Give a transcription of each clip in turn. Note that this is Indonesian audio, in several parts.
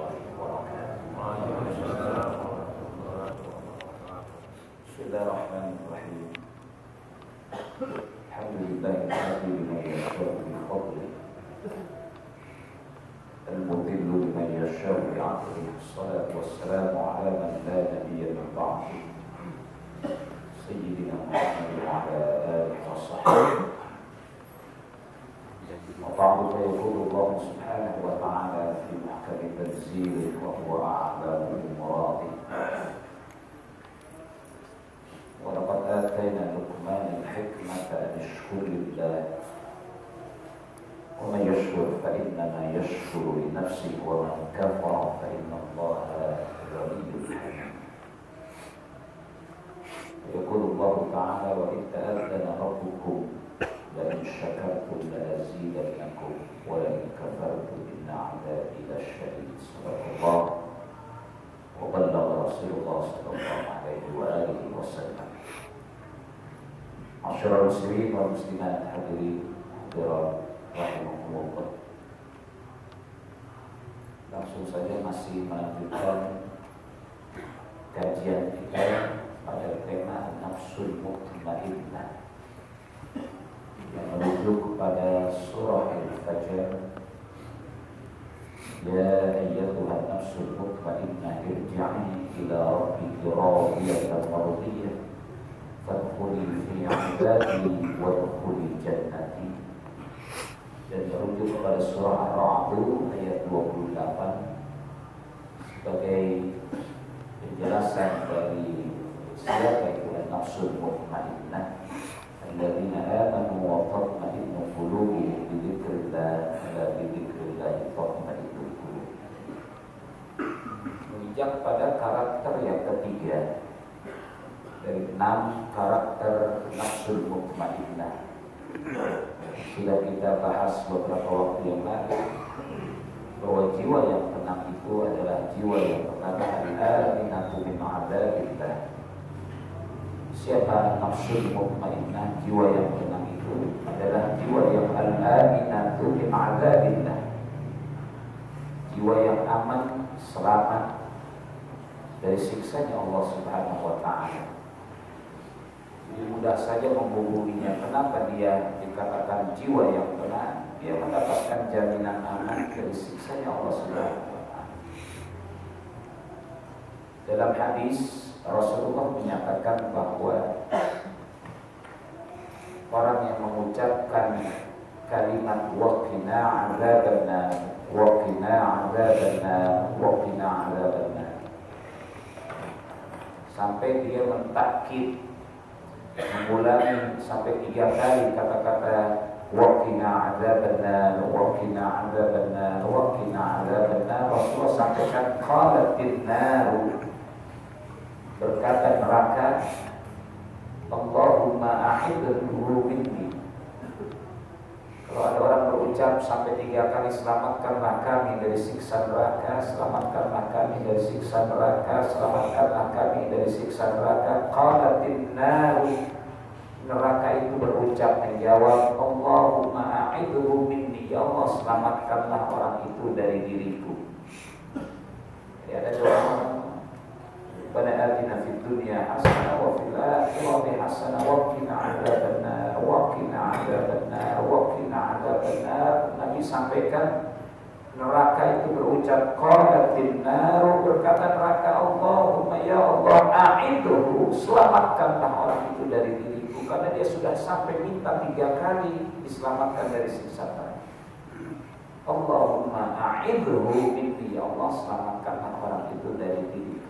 warahmatullahi wabarakatuh. Bismillahirrahmanirrahim. Alhamdulillahirabbil alamin. Al-mudillu liman yasha'u bi'aqlihi. Wassalatu wassalamu ala man la nabiyya min ba'dihi. Sayyidina Muhammad wa ala alihi wa sahbihi. وبعد فيقول الله سبحانه وتعالى في محكم تنزيله وهو أعلم بمراده. ولقد آتينا لقمان الحكمة أن اشكر لله ومن يشكر فإنما يشكر لنفسه ومن كفر فإن الله غني حميد. ويقول الله تعالى وإذ تأذن ربكم لئن شكرتم لأزيدنكم ولئن كفرتم إن عذابي لشديد. صدق الله وبلغ رسول الله صلى الله عليه وآله وسلم. Masyarakat muslimin wal muslimat hadirin hadirat rahimakumullah. Langsung saja masih melanjutkan kajian kita pada tema nafsul mutmainnah yang merujuk kepada surah Al-Fajr. Ya ayyatuhan nafsul mutmainnah irji'i ila rabbiki radiyatan mardiyah fadkhuli fi 'ibadi wadkhuli jannati. Dan merujuk kepada surah Ar-Ra'd ayat 28 sebagai penjelasan dari siapa itu nafsul mutmainnah. الذين آمنوا وتطمئن قلوبهم بذكر الله ألا بذكر الله تطمئن القلوب. Menginjak pada karakter yang ketiga dari 6 karakter nafsul mutmainnah. Sudah kita bahas beberapa waktu yang lalu bahwa jiwa yang tenang itu adalah jiwa yang pertama al-aminatu min 'adzabillah. Siapa nafsul mutmainnah, jiwa yang tenang itu adalah jiwa yang al-aminatu min 'adzabillah. Jiwa yang aman, selamat dari siksanya Allah Subhanahu wa taala. Jadi mudah saja menghubunginya. Kenapa dia dikatakan jiwa yang tenang? Dia mendapatkan jaminan aman dari siksanya Allah Subhanahu wa taala. Dalam hadis Rasulullah menyatakan bahwa orang yang mengucapkan kalimat waqina 'adzabannar waqina 'adzabannar waqina 'adzabannar sampai dia mentakkid mengulangi sampai 3 kali kata-kata waqina 'adzabannar waqina 'adzabannar waqina 'adzabannar, Rasulullah sampaikan qalatin nar, berkata neraka, Allahumma a'idhu minni. Kalau ada orang berucap sampai 3 kali selamatkanlah kami dari siksa neraka, selamatkanlah kami dari siksa neraka, selamatkanlah kami dari siksa neraka, qalatin nar, neraka itu berucap menjawab Allahumma a'idhu minni, ya Allah selamatkanlah orang itu dari diriku. Jadi ada doa Rabbana atina fid dunya hasanah wa fil akhirati hasanah wa qina 'adzabannar wa qina 'adzabannar wa qina 'adzabannar. Nabi sampaikan neraka itu berucap qalatin nar, berkata neraka Allahumma ya Allah a'idhu, selamatkanlah orang itu dari diriku, karena dia sudah sampai minta 3 kali diselamatkan dari siksa neraka. Allahumma a'idhu minni, ya Allah selamatkanlah orang itu dari diriku.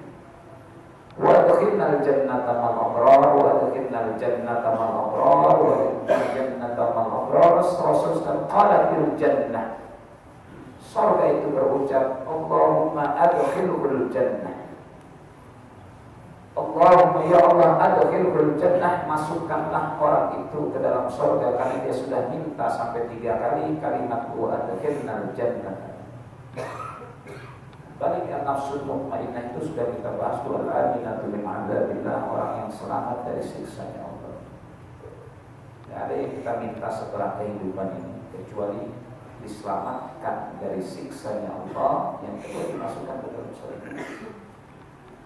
Wa adkhilnal jannata ma'al abrar wa adkhilnal jannata ma'al abrar wa adkhilnal jannata ma'al abrar. Rasul qalatil jannah, surga itu berucap Allahumma adkhilhul jannah, Allahumma ya Allah adkhilhul jannah, masukkanlah orang itu ke dalam surga, karena dia sudah minta sampai 3 kali kalimat wa adkhilnal jannah. Balik nafsul mutmainnah itu sudah kita bahas, al-aminatu min 'adzabillah, orang yang selamat dari siksanya Allah. Tidak ada yang kita minta setelah kehidupan ini kecuali diselamatkan dari siksanya Allah, yang kedua dimasukkan ke dalam surga.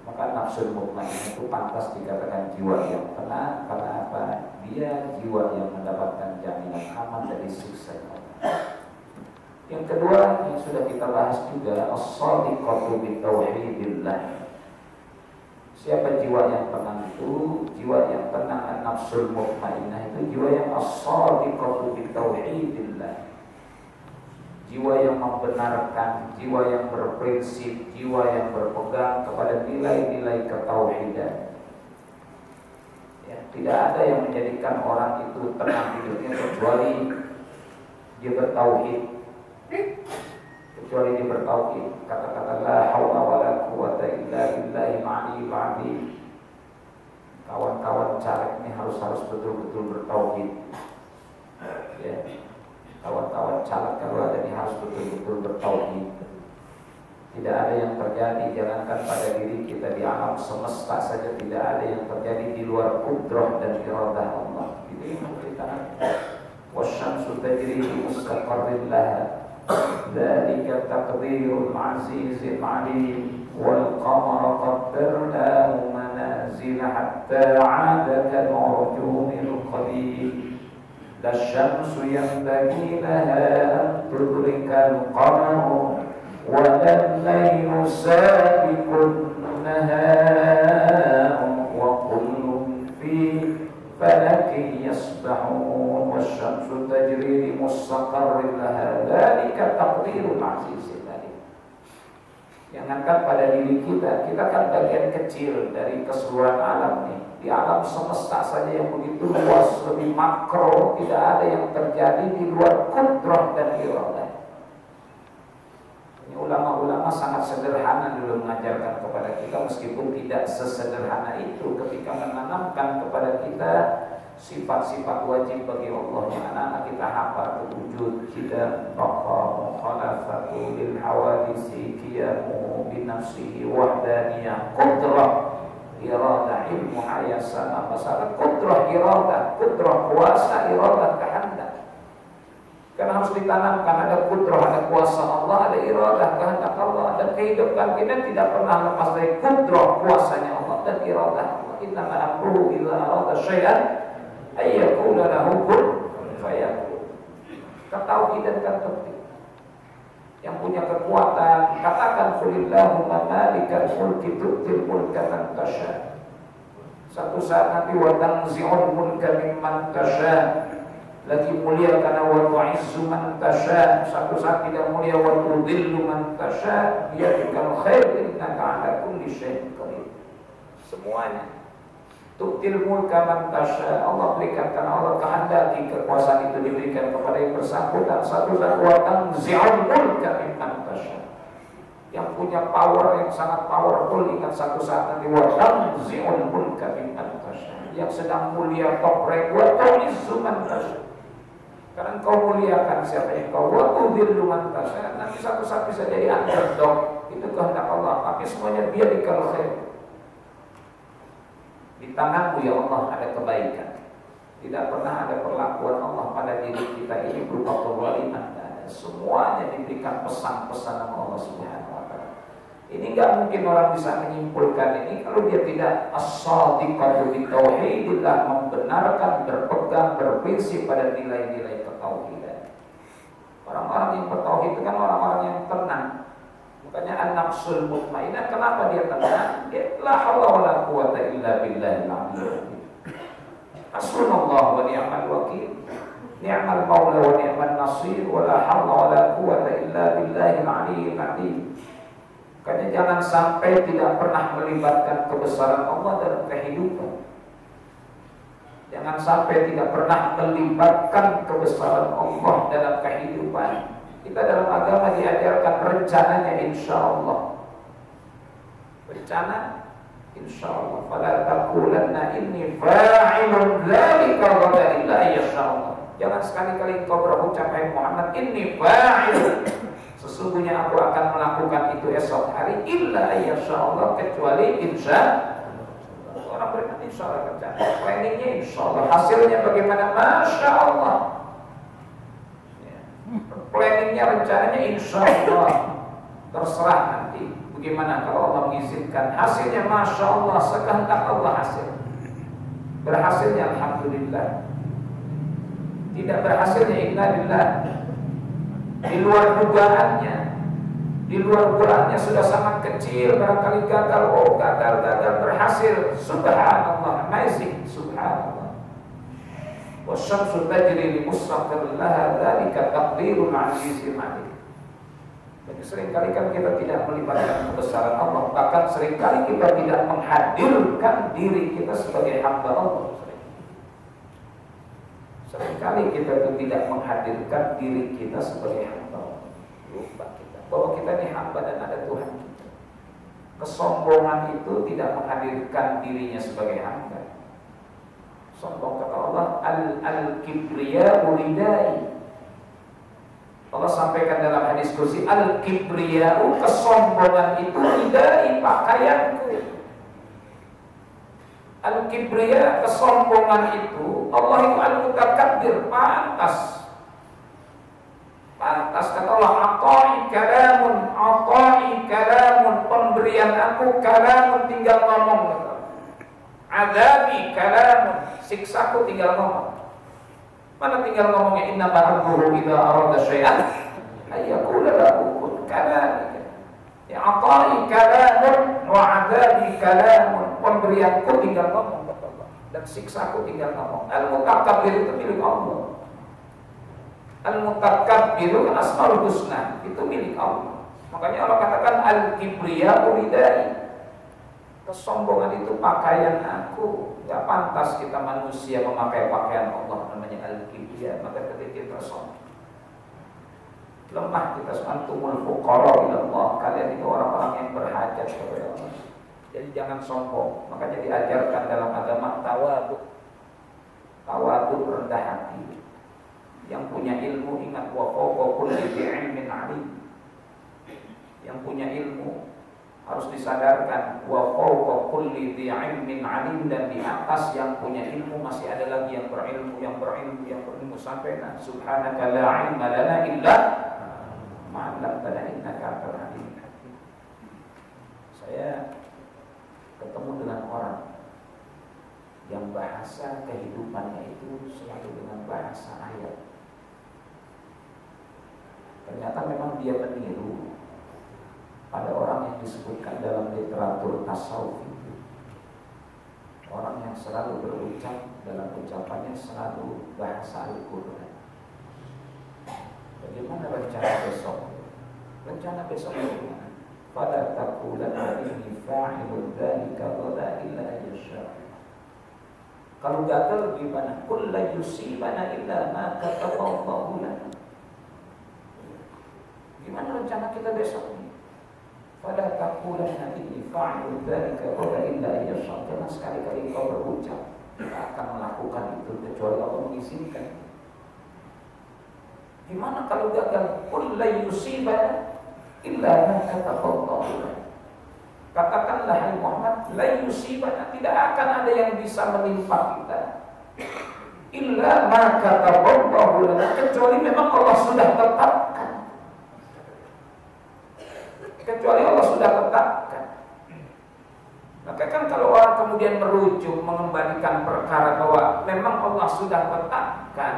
Maka nafsul mutmainnah itu pantas dikatakan jiwa yang tenang. Karena apa? Dia jiwa yang mendapatkan jaminan aman dari siksanya Allah. Yang kedua yang sudah kita bahas juga, as-shadiqatu bitauhidillah. Siapa jiwa yang tenang itu? Jiwa yang tenang, an-nafsul mutmainnah itu jiwa yang as-shadiqatu bitauhidillah. Jiwa yang membenarkan, jiwa yang berprinsip, jiwa yang berpegang kepada nilai-nilai ketauhidan. Ya, tidak ada yang menjadikan orang itu tenang hidupnya kecuali dia bertauhid. Kecuali dia bertauhid, kata-kata la haula wala quwata illa billahil aliyyil azim. Kawan-kawan caleg ini harus betul-betul bertauhid. Ya. Kawan-kawan caleg kalau ada ini harus betul-betul bertauhid. Tidak ada yang terjadi, jangankan pada diri kita, di alam semesta saja tidak ada yang terjadi di luar qudrah dan iradah Allah. Itu yang kita wasyamsu tajri li mustaqarrin laha. Dzalika taqdirul azizil alim wal qamara qaddarnahu manazila hatta 'ada kal urjunil qadim. La syamsu yanbaghi laha an tudrikal qamara wa al-laylu sabiqun nahar wa kullun fi falakin yasbahun wasyamsu tajri li mustaqarrin laha dzalika taqdirul azizil alim. Jangankan pada diri kita kan bagian kecil dari keseluruhan alam nih. Di alam semesta saja yang begitu luas, lebih makro, tidak ada yang terjadi di luar qudrah dan iradah. Ini ulama-ulama sangat sederhana dulu mengajarkan kepada kita, meskipun tidak sesederhana itu ketika menanamkan kepada kita sifat-sifat wajib bagi Allah yang anak-anak kita hafal: wujud, tidak, baqa, mukhalafatu lil hawadisi, qiyamu bi nafsihi, wahdaniyah, qudrah, iradah, ilmu, hayasan, masalah qudrah, iradah, qudrah kuasa, iradah kehendak. Karena harus ditanamkan, ada qudrah, ada kuasa Allah, ada iradah, kehendak Allah, dan kehidupan kita tidak pernah lepas dari qudrah, kuasanya Allah dan iradah Allah. Innama amruhu idza arada syai'an ay yaqula lahu kun fayakun. Ketauhidan kan penting. Yang punya kekuatan, katakan qulillahumma malikal mulki tu'til mulka man tasha. Satu saat nanti wa tanzi'ul mulka mimman tasha. Lagi mulia karena wa tu'izzu man tasha. Satu saat tidak mulia wa tudhillu man tasha. Biyadikal khair innaka 'ala kulli syai'in qadir. Semuanya tu'til mulka man tasha. Allah berikan karena Allah kehendaki kekuasaan itu diberikan kepada yang bersangkutan. Satu saat wa tanzi'ul mulka mimman tasha. Yang punya power, yang sangat powerful, ingat satu saat nanti wa tanzi'ul mulka mimman tasha. Yang sedang mulia top rank wa tu'izzu man tasha. Karena engkau muliakan siapa yang kau wa tudhillu man tasha. Nanti satu saat bisa jadi underdog. Itu kehendak Allah. Tapi semuanya biyadikal khair. Di tanganmu ya Allah ada kebaikan. Tidak pernah ada perlakuan Allah pada diri kita ini berupa kezaliman. Semuanya diberikan pesan-pesan sama Allah Subhanahu wa taala. Ini enggak mungkin orang bisa menyimpulkan ini kalau dia tidak as-shadiqatu bitauhidillah, membenarkan, berpegang, berprinsip pada nilai-nilai ketauhidan. Orang-orang yang bertauhid itu kan orang-orang yang tenang. Makanya an-nafsul mutmainnah, kenapa dia tenang? Dia la haula wala quwata illa billahil aliyyil azim. Hasbunallahu wa ni'mal wakil. Ni'mal maula wa ni'man nasir. Wa la haula wala quwata illa billahil aliyyil azim. Makanya jangan sampai tidak pernah melibatkan kebesaran Allah dalam kehidupan. Jangan sampai tidak pernah melibatkan kebesaran Allah dalam kehidupan. Kita dalam agama diajarkan rencananya insya Allah. Rencana insya Allah. Fala taqulanna inni fa'ilun dzalika ghadan illa yasha Allah. Jangan sekali-kali engkau berucap hai Muhammad inni fa'ilun. Sesungguhnya aku akan melakukan itu esok hari illa yasha Allah, kecuali insya Allah. Orang beriman insya Allah rencana. Planningnya insya Allah. Hasilnya bagaimana? Masya Allah. Ya. planningnya, rencananya insya Allah terserah nanti bagaimana kalau Allah mengizinkan. Hasilnya masya Allah, sekehendak Allah hasil. Berhasilnya alhamdulillah, tidak berhasilnya innalillah, di luar dugaannya, di luar bulannya sudah sangat kecil, barangkali gagal, gagal, berhasil, subhanallah, amazing, subhanallah. Wasyamsu tajri li mustaqarrin laha, dzalika taqdirul azizil alim. Jadi seringkali kan kita tidak melibatkan kebesaran Allah, bahkan seringkali kita tidak menghadirkan diri kita sebagai hamba Allah. Seringkali kita itu tidak menghadirkan diri kita sebagai hamba Allah. Lupa kita bahwa kita ini hamba dan ada Tuhan kita. Kesombongan itu tidak menghadirkan dirinya sebagai hamba. Sombong kata Allah, al-kibriya uridai. Allah sampaikan dalam hadis kursi, al-kibriya'u, kesombongan itu ridai, pakaianku. Al-kibriya, kesombongan itu, Allah itu al-mutakabbir, pantas. Pantas kata Allah, ata'i kalamun, pemberian aku kalamun, tinggal ngomong. Adzabi kalamun, siksaku tinggal ngomong. Mana tinggal ngomongnya, inna ma'amruhu idza arada syai'an ayyaqula lahu kun kadzalika. Ya ata'i kalamun wa 'adzabi kalamun, pemberianku tinggal ngomong kata Allah dan siksaku tinggal ngomong. Al-mutakabbir itu milik Allah. Al-mutakabbir asmaul husna, itu milik Allah. Makanya Allah katakan al-kibriya uridai. Kesombongan itu pakaian aku. Gak pantas kita manusia memakai pakaian Allah, namanya al-kibriya. Maka ketika kita sombong, lemah kita, antumul fuqara ila Allah, kalian itu orang-orang yang berhajat kepada Allah. Jadi jangan sombong. Makanya diajarkan dalam agama tawadu. Tawadu, rendah hati. Yang punya ilmu ingat wa fawqa kulli dzi ilmin alim. Yang punya ilmu harus disadarkan wa fawqa kulli dzi ilmin alim, dan di atas yang punya ilmu masih ada lagi yang berilmu sampai subhanaka la ilma lana illa ma 'allamtana innaka antal alimul hakim. Saya ketemu dengan orang yang bahasa kehidupannya itu selalu dengan bahasa ayat. Ternyata memang dia meniru pada orang yang disebutkan dalam literatur tasawuf itu, orang yang selalu berucap dalam ucapannya selalu bahasa Al-Quran. Bagaimana rencana besok? Rencana besok bagaimana? Fala taqulanna inni fa'ilun dzalika ghadan illa yasha. Kalau gagal gimana? Qul la yusibana illa ma kataballahu lana. Gimana rencana kita besok ini? Fala taqulanna inni fa'ilun dzalika ghadan illa yasha. Jangan sekali-kali kau berucap kita akan melakukan itu kecuali Allah mengizinkan. Gimana kalau gagal? Qul la yusibana illa ma kataballahu lana. Katakanlah hai Muhammad, la yusibana, tidak akan ada yang bisa menimpa kita illa ma kataballahu lana, kecuali memang Allah sudah tetapkan. Kecuali Allah sudah tetapkan. Maka kan kalau orang kemudian merujuk mengembalikan perkara bahwa memang Allah sudah tetapkan,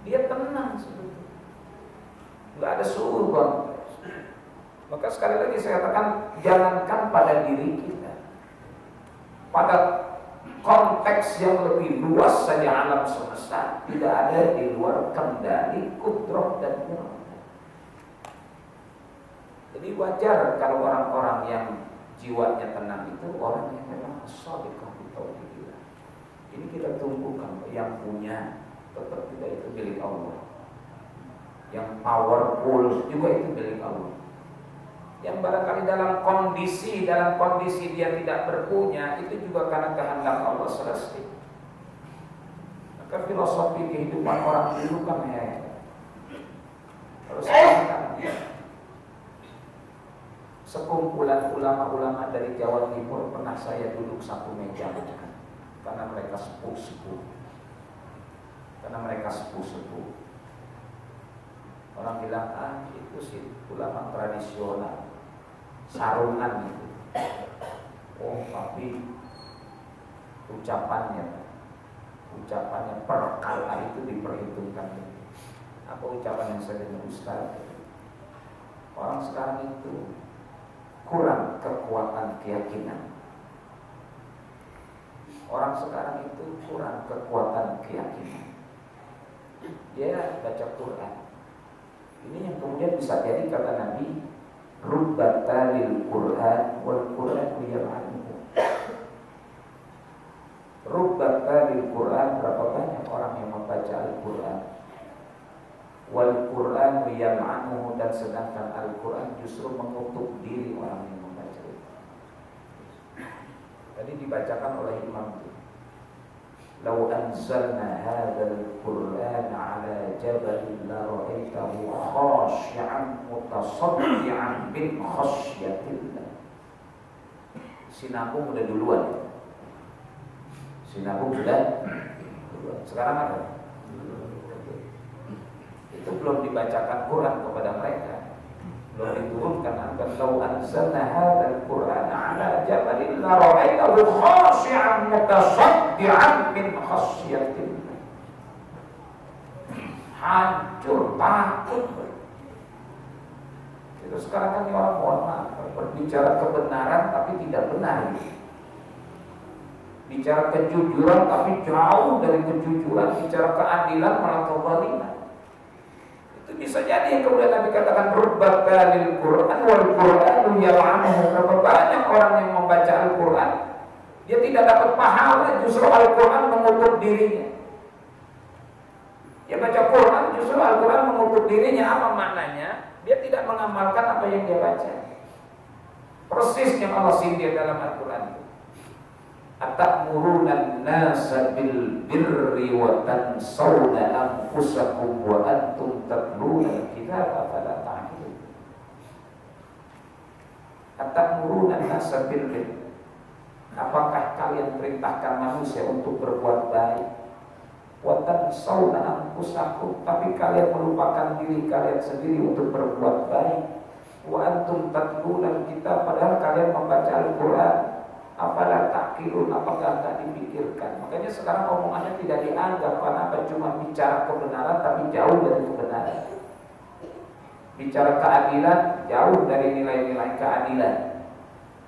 dia tenang sebetulnya, nggak ada suudzon. Maka sekali lagi saya katakan, jangankan pada diri kita, pada konteks yang lebih luas saja alam semesta, tidak ada di luar kendali kudrah dan iradah. Jadi wajar kalau orang-orang yang jiwanya tenang itu orang yang memang shadiqah bi tauhidillah. Ini kita tumbuhkan, yang punya tetap tidak itu milik Allah, yang powerful juga itu milik Allah. Yang barangkali dalam kondisi dia tidak berpunya, itu juga karena kehendak Allah selesai. Maka filosofi kehidupan orang dulu kan harus dikenal. Sekumpulan ulama-ulama dari Jawa Timur pernah saya duduk satu meja makan, karena mereka sepuh-sepuh. Orang bilang, itu sih ulama tradisional, sarungan itu. Oh, tapi ucapannya per kala itu diperhitungkan. Apa ucapan yang saya dengar Ustaz? Orang sekarang itu kurang kekuatan keyakinan. Orang sekarang itu kurang kekuatan keyakinan. Dia baca Quran. Ini yang kemudian bisa jadi kata Nabi, rubbatalil Quran wal Quran yal'anuhu. Rubbatalil Quran, berapa banyak orang yang membaca Al-Quran, wal Quran yal'anuhu, dan sedangkan Al-Quran justru mengutuk diri orang yang membaca itu. Tadi dibacakan oleh Imam itu, "Lau anzalna hadzal Qur'an 'ala jabalin la ra'aitahu khashi'an mutasaddian min khasyatillah." Sinabung udah duluan. Sinabung sudah duluan. Sekarang ada? Itu belum dibacakan Quran kepada mereka. Belum diturunkan. Lau anzalna hadzal Qur'an 'ala jabalin la ra'aitahu khashi'an mutasaddian min khasyatillah. Hancur, takut. Itu sekarang kan orang mohon maaf, berbicara kebenaran tapi tidak benar. Bicara kejujuran tapi jauh dari kejujuran. Bicara keadilan malah kezaliman. Bisa jadi yang kemudian Nabi katakan rubbatalil Quran wal Qur'anu yal'anuhu. Berapa banyak orang yang membaca Al-Quran, dia tidak dapat pahala, justru Al-Quran mengutuk dirinya. Dia baca Quran, justru Al-Quran mengutuk dirinya. Apa maknanya? Dia tidak mengamalkan apa yang dia baca. Persis yang Allah sindir dalam Al-Quran itu. Atamuruna an-nasa bil birri wa tansawna anfusakum wa antum tatluna al-kitaba fala ta'qilun. Atamuruna an-nasa bil birri. Apakah kalian perintahkan manusia untuk berbuat baik? Wa tansawna anfusakum, tapi kalian melupakan diri kalian sendiri untuk berbuat baik. Wa antum tatluna al-kitaba, padahal kalian membaca Al-Quran. Apalah takkilun, apakah tak dipikirkan? Makanya sekarang omongannya tidak dianggap, karena apa? Cuma bicara kebenaran tapi jauh dari kebenaran. Bicara keadilan jauh dari nilai-nilai keadilan.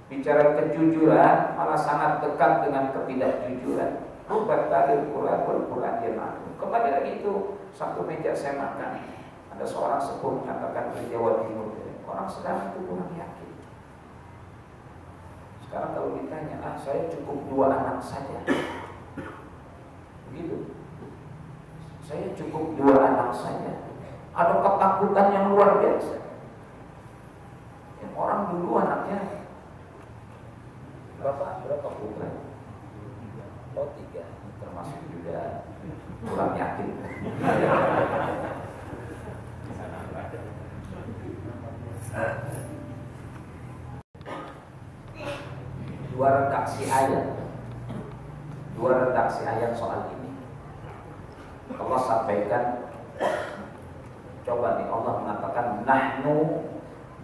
Bicara kejujuran malah sangat dekat dengan ketidakjujuran. Rubbatalil Quran wal Quran yal'anuhu. Kembali lagi itu, satu meja saya makan, ada seorang sepuh mengatakan di Jawa Timur, orang sekarang itu kurang yakin. Sekarang kalau ditanya, saya cukup 2 anak saja. Begitu. Saya cukup 2 anak saja. Ada ketakutan yang luar biasa. Yang orang dulu anaknya berapa putra? Oh 3, termasuk juga kurang yakin. Dua redaksi ayat soal ini Allah sampaikan. Coba nih, Allah mengatakan nahnu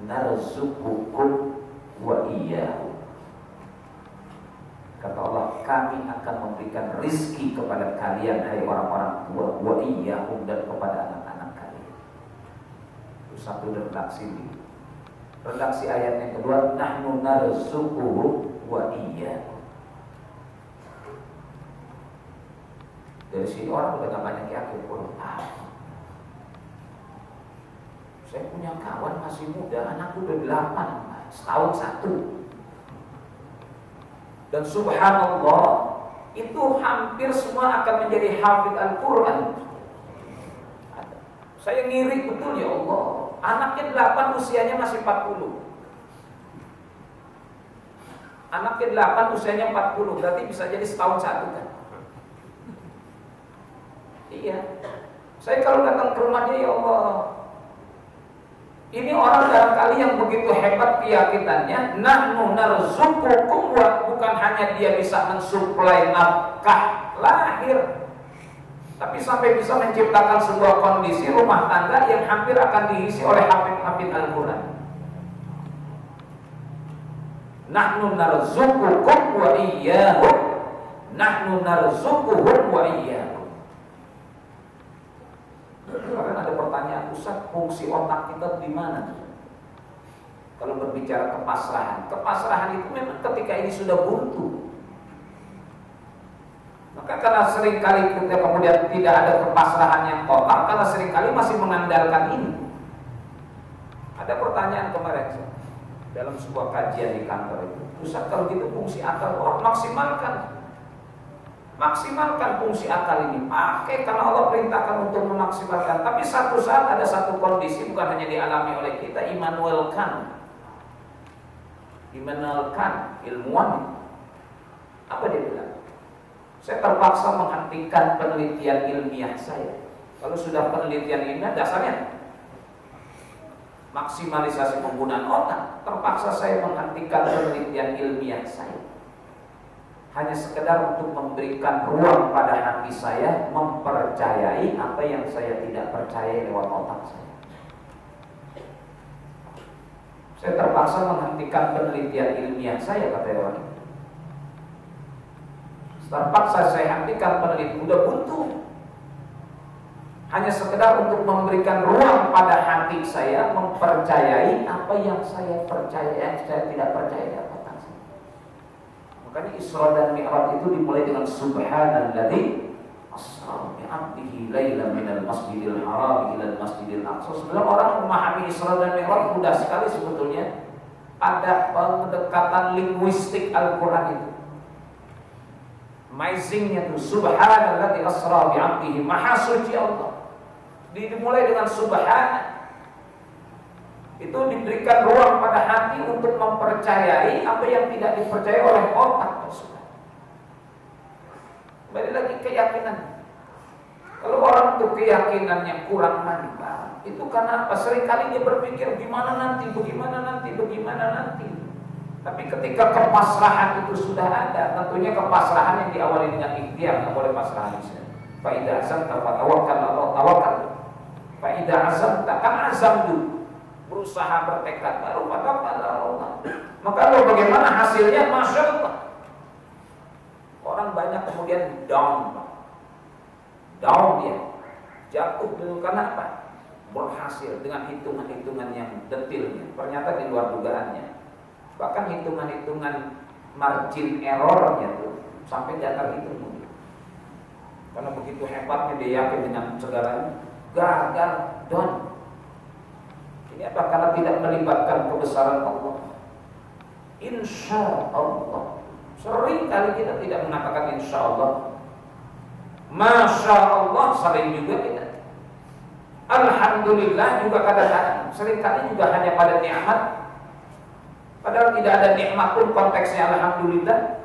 narzuqukum wa iyyahu. Kata Allah, kami akan memberikan rizki kepada kalian, hai orang-orang tua, wa iyyahum, dan kepada anak-anak kalian. Itu satu redaksi ini. Redaksi ayat yang kedua, nahnu narzuquhum wa iyyakum. Dari sini orang udah gak banyak yakin. Saya punya kawan masih muda, anakku udah 8, setahun 1. Dan subhanallah, itu hampir semua akan menjadi hafidh Al-Quran. Saya ngiri betul, ya Allah. Anaknya 8, usianya masih 40. Anaknya 8, usianya 40, berarti bisa jadi setahun 1 kan? Iya. Saya kalau datang ke rumahnya, ya Allah, ini orang barangkali yang begitu hebat keyakinannya, nahnu narzuqukum, bukan hanya dia bisa mensuplai nafkah lahir, Tapi sampai bisa menciptakan sebuah kondisi rumah tangga yang hampir akan diisi oleh hafid Al-Quran. Nahnu narzuqukum wa iyyahum. Nahnu narzuquhum wa iyyahum. Karena ada pertanyaan, Ustaz, fungsi otak kita di mana? Kalau berbicara kepasrahan, kepasrahan itu memang ketika ini sudah buntu. Maka karena seringkali kita kemudian tidak ada kepasrahan yang total, karena seringkali masih mengandalkan ini. Ada pertanyaan kemarin dalam sebuah kajian di kantor itu, Ustaz, kalau gitu fungsi akal, maksimalkan fungsi akal ini, pakai karena Allah perintahkan untuk memaksimalkan. Tapi satu saat ada satu kondisi bukan hanya dialami oleh kita, Immanuel Kant ilmuwan, apa dia bilang? Saya terpaksa menghentikan penelitian ilmiah saya. Kalau sudah penelitian ilmiah dasarnya maksimalisasi penggunaan otak, terpaksa saya menghentikan penelitian ilmiah saya. Hanya sekedar untuk memberikan ruang pada hati saya mempercayai apa yang saya tidak percaya lewat otak saya. Saya terpaksa menghentikan penelitian ilmiah saya, kata orang. Terpaksa saya hentikan penelitian, udah buntu. Hanya sekedar untuk memberikan ruang pada hati saya mempercayai apa yang saya percaya, yang saya tidak percaya di otak saya. Makanya Isra dan Mi'raj itu dimulai dengan Subhanalladzi asra bi 'abdihi lailan minal masjidil haram ilal masjidil aqsa. Sebenarnya orang memahami Isra dan Mi'raj mudah sekali sebetulnya. Ada pendekatan linguistik Al-Quran itu. Amazingnya itu Subhanalladzi asra bi 'abdihi, maha suci Allah. Dimulai dengan Subhana. Itu diberikan ruang pada hati untuk mempercayai apa yang tidak dipercaya oleh otak tersebut. Kembali lagi keyakinan. Kalau orang itu keyakinannya kurang mantap, itu karena apa? Seringkali dia berpikir bagaimana nanti. Tapi ketika kepasrahan itu sudah ada, tentunya kepasrahan yang diawali dengan ikhtiar, nggak boleh pasrah saja. Fa idza azamta fatawakkal Allah tawakkal. Fa idza azamta, kan azam dulu, berusaha bertekad, baru fatawakkal Allah. Maka lo bagaimana hasilnya? Masya Allah. Orang banyak kemudian down dia, jatuh dulu karena apa? Berhasil dengan hitungan-hitungan yang detailnya, ternyata di luar dugaannya. Bahkan hitungan-hitungan margin errornya tuh sampai tidak terhitung. Karena begitu hebatnya dia yakin dengan segalanya, gagal, down. Ini apa? Karena tidak melibatkan kebesaran Allah. Insya Allah. Sering kali kita tidak mengatakan insya Allah. Masya Allah sering juga kita. Alhamdulillah juga kadang-kadang. Sering kali juga hanya pada nikmat. Padahal tidak ada nikmat pun konteksnya alhamdulillah.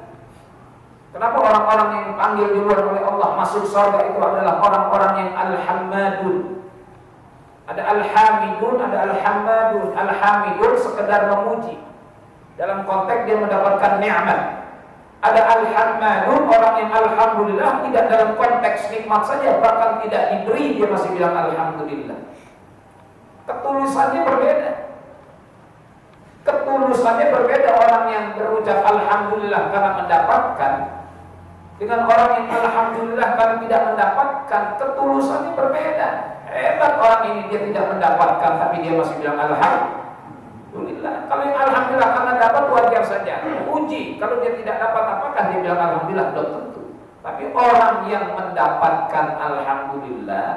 Kenapa orang-orang yang dipanggil duluan oleh Allah masuk surga itu adalah orang-orang yang alhamdun. Ada alhamidun, ada alhamdun. Alhamidun sekedar memuji. Dalam konteks dia mendapatkan nikmat. Ada alhamdun, orang yang alhamdulillah tidak dalam konteks nikmat saja, bahkan tidak diberi dia masih bilang alhamdulillah. Ketulusannya berbeda. Orang yang berucap alhamdulillah karena mendapatkan, dengan orang yang alhamdulillah karena tidak mendapatkan, ketulusannya berbeda. Hebat orang ini, dia tidak mendapatkan tapi dia masih bilang alhamdulillah. Kalau yang alhamdulillah karena dapat wajar saja, uji. Kalau dia tidak dapat apakah dia bilang alhamdulillah? Belum tentu. Tapi orang yang mendapatkan alhamdulillah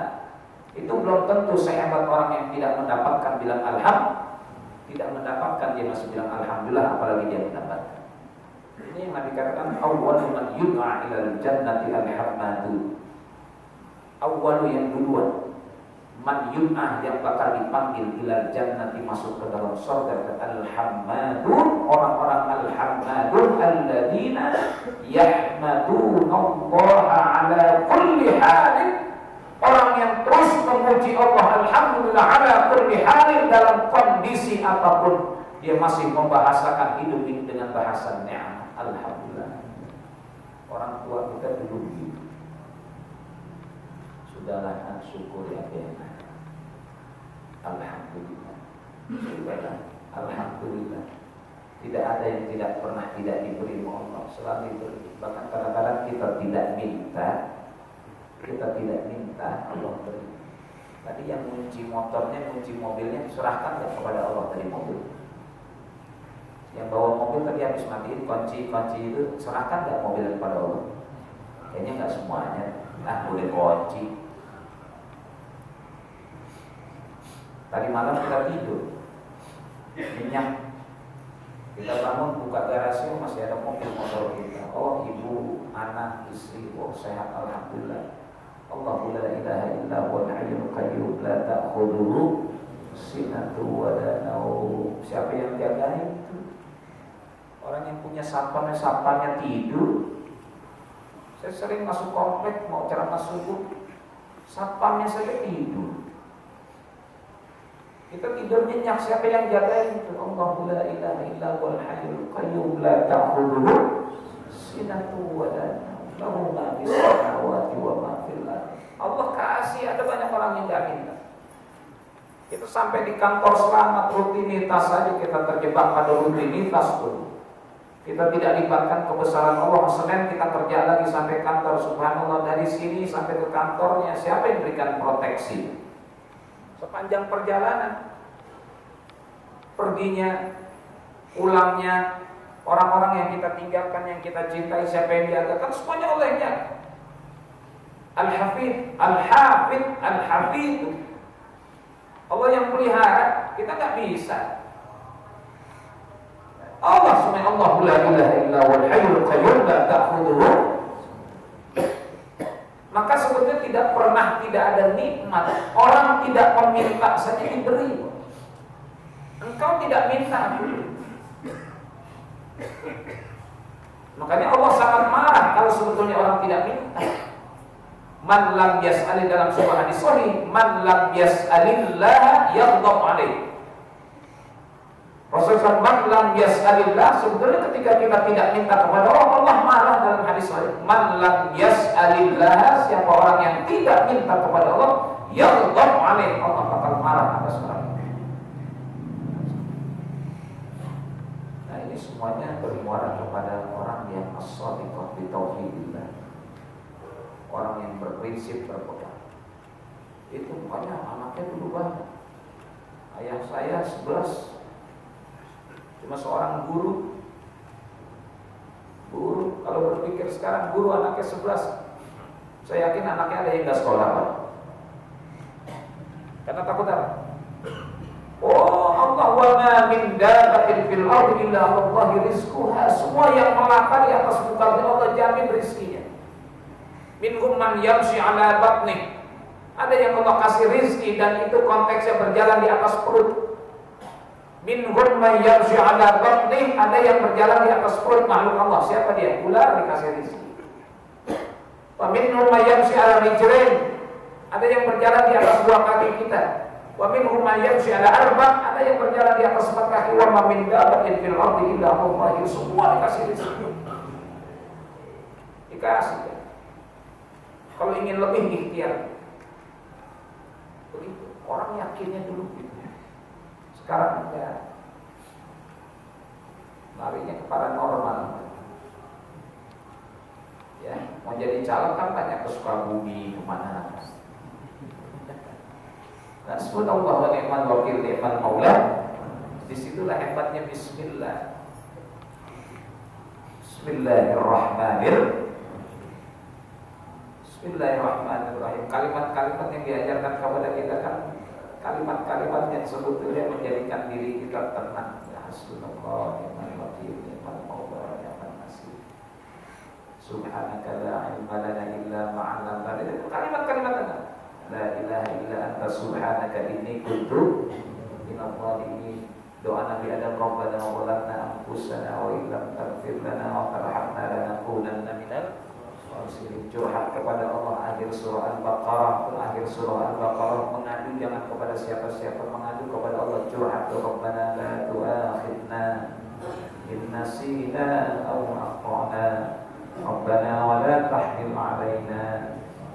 itu belum tentu sehebat orang yang tidak mendapatkan bilang alhamdulillah. Tidak mendapatkan dia masih bilang alhamdulillah, apalagi dia mendapatkan. Ini yang Nabi katakan awwalu man yud'a ilal jannati al-hamadu. Awwalu yang duluan man yud'a yang bakal dipanggil ilal jannati masuk ke dalam surga al-hamadun, orang-orang al-hamadun alladzina yahmaduna Allah ala kulli halin. Orang yang terus memuji Allah alhamdulillah ala kulli halin, dalam kondisi apapun dia masih membahasakan hidup ini dengan bahasa ni'mah alhamdulillah. Orang tua kita dulu sudahlah syukuri apa yang ada. Alhamdulillah. Sudahlah. Alhamdulillah. Tidak ada yang tidak pernah tidak diberi Allah, selalu diberi. Bahkan kadang-kadang kita tidak minta, Allah beri. Tadi yang kunci motornya, kunci mobilnya serahkan nggak kepada Allah dari mobil. Yang bawa mobil tadi habis matiin kunci itu serahkan nggak mobil kepada Allah? Kayaknya nggak semuanya. Boleh kunci. Tadi malam kita tidur, minyak. Kita bangun buka garasi, masih ada mobil motor kita. Oh, ibu, anak, istri, oh sehat alhamdulillah. Allahu la ilaha illa huwal hayyul qayyum la ta'khudhuhu sinatun wa la naum. Siapa yang jagain itu? Orang yang punya sapannya tidur. Saya sering masuk komplek mau ceramah subuh, sapannya saja tidur. Kita tidur nyenyak, siapa yang jagain itu? Allahu la ilaha illa huwal hayyul qayyum la ta'khudhuhu sinatun wa la naum. Lahu ma fis samawati wa ma fil ardh. Allah kasih, ada banyak orang yang enggak minta. Kita sampai di kantor selamat, rutinitas saja kita terjebak pada rutinitas dulu. Kita tidak libatkan kebesaran Allah. Senin kita kerja lagi sampai kantor, subhanallah, dari sini sampai ke kantornya siapa yang berikan proteksi? Sepanjang perjalanan, perginya, pulangnya, orang-orang yang kita tinggalkan, yang kita cintai, siapa yang jaga? Kan semuanya Allah yang jaga. Al-Hafidh, Al-Hafidh, Al-Hafidh. Allah yang pelihara, kita nggak bisa. Allah subhanahu la ilaha illa huwal hayyul qayyum la ta'khudhuhu. Maka sebetulnya tidak pernah tidak ada nikmat. Orang tidak meminta saja diberi. Engkau tidak minta. Makanya Allah sangat marah kalau sebetulnya orang tidak minta. Man lam yas'ali, dalam sebuah hadis sahih, man lam yas'alillah yaghdab alaih. Rasulullah man lam yas'alillah, sebetulnya ketika kita tidak minta kepada Allah, Allah marah dalam hadis sahih. Man lam yas'alillah, siapa orang yang tidak minta kepada Allah, yaghdab alaih, Allah bakal marah atas orang itu. Nah, ini semuanya bermuara kepada orang yang as-shadiqah bi tauhidillah. Orang yang berprinsip berpegang. Itu makanya anaknya dulu banyak. Ayah saya 11, cuma seorang guru. Kalau berpikir sekarang guru anaknya 11, saya yakin anaknya ada yang nggak sekolah, Pak. Karena takut apa? Oh, Allah wa ma min dabbatin fil ardi illa Allahi rizquha. Semua yang melangkah di atas muka bumi Allah jamin rezekinya. Minhum man yamshi ala batnih. Ada yang Allah kasih rizki dan itu konteksnya berjalan di atas perut. Minhum man yamshi ala batnih. Ada yang berjalan di atas perut makhluk Allah. Siapa dia? Ular dikasih rizki. Wa minhum man yamshi ala rijlain. Ada yang berjalan di atas dua kaki kita. Wa minhum man yamshi ala arba'. Ada yang berjalan di atas empat kaki. Wa ma min dabbatin fil ardi illa Allahi. Semua dikasih rizki. Dikasih. Kalau ingin lebih ikhtiar. Begitu. Orang yakinnya dulu gitu. Sekarang enggak. Larinya ke paranormal. Ya, mau jadi caleg kan banyak ke Sukabumi, kemana. Nah, subhanallah wa ni'mal wakil ni'mal maula. Disitulah hebatnya bismillah. Bismillahirrahmanirrahim. Bismillahirrahmanirrahim. Kalimat-kalimat yang diajarkan kepada kita kan kalimat-kalimat yang sebetulnya menjadikan diri kita tenang. Ya hasbunallah ni'mal wakil ni'mal maula ni'mal nasir. Subhanaka la ilma lana illa ma 'allamtana. Itu kalimat-kalimat tenang. La ilaha illa anta subhanaka inni kuntu minadh dhalimin. Doa Nabi Adam, Rabbana zalamna anfusana wa illam taghfir lana wa tarhamna lanakunanna minal khasirin. Curhat kepada Allah, akhir surah Al-Baqarah. Akhir surah Al-Baqarah mengadu jangan kepada siapa-siapa, mengadu kepada Allah. Curhat, Rabbana la tu'akhidna in nasina aw akhtana. Rabbana wa la tahmil 'alaina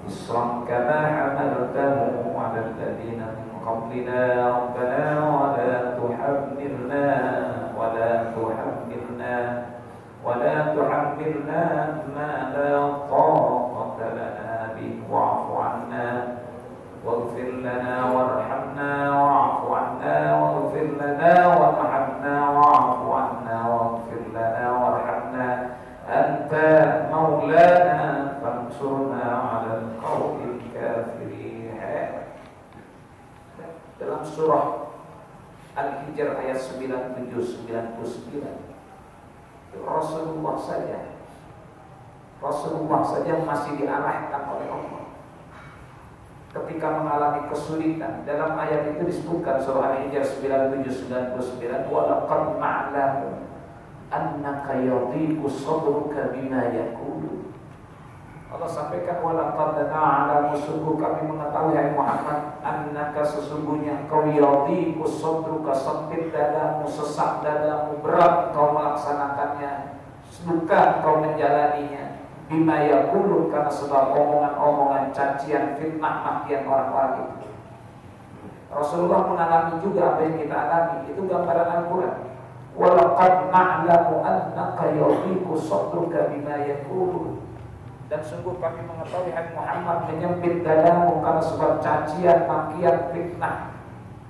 إصرا كما حملته على الذين من قبلنا ربنا ولا تحملنا ما لا طاقة لنا به واعف عنا واغفر لنا وارحمنا واعف عنا واغفر لنا وارحمنا واعف عنا واغفر لنا وارحمنا أنت مولانا فانصرنا على القوم الكافرين. Dalam surah Al-Hijr ayat 97-99, Rasulullah saja masih diarahkan oleh Allah ketika mengalami kesulitan. Dalam ayat itu disebutkan surah Al-Hijr 97-99, wa laqad na'lamu annaka yadhiqu sadruka bima yaqulu. Allah sampaikan, wa laqad na'lamu, sungguh kami mengetahui hai Muhammad, annaka sesungguhnya engkau yadhiqu sadruka, sempit dadamu, sesak dadamu, berat kau melaksanakannya, suka kau menjalaninya, bima yaqulu, karena sebab omongan-omongan cacian, fitnah, makian orang-orang itu. Rasulullah mengalami juga apa yang kita alami. Itu gambaran Al-Quran. Wa laqad na'lamu annaka yadhiqu sadruka bima yaqulu, dan sungguh kami mengetahui hai Muhammad menyempit dadamu karena sebab cacian, makian, fitnah.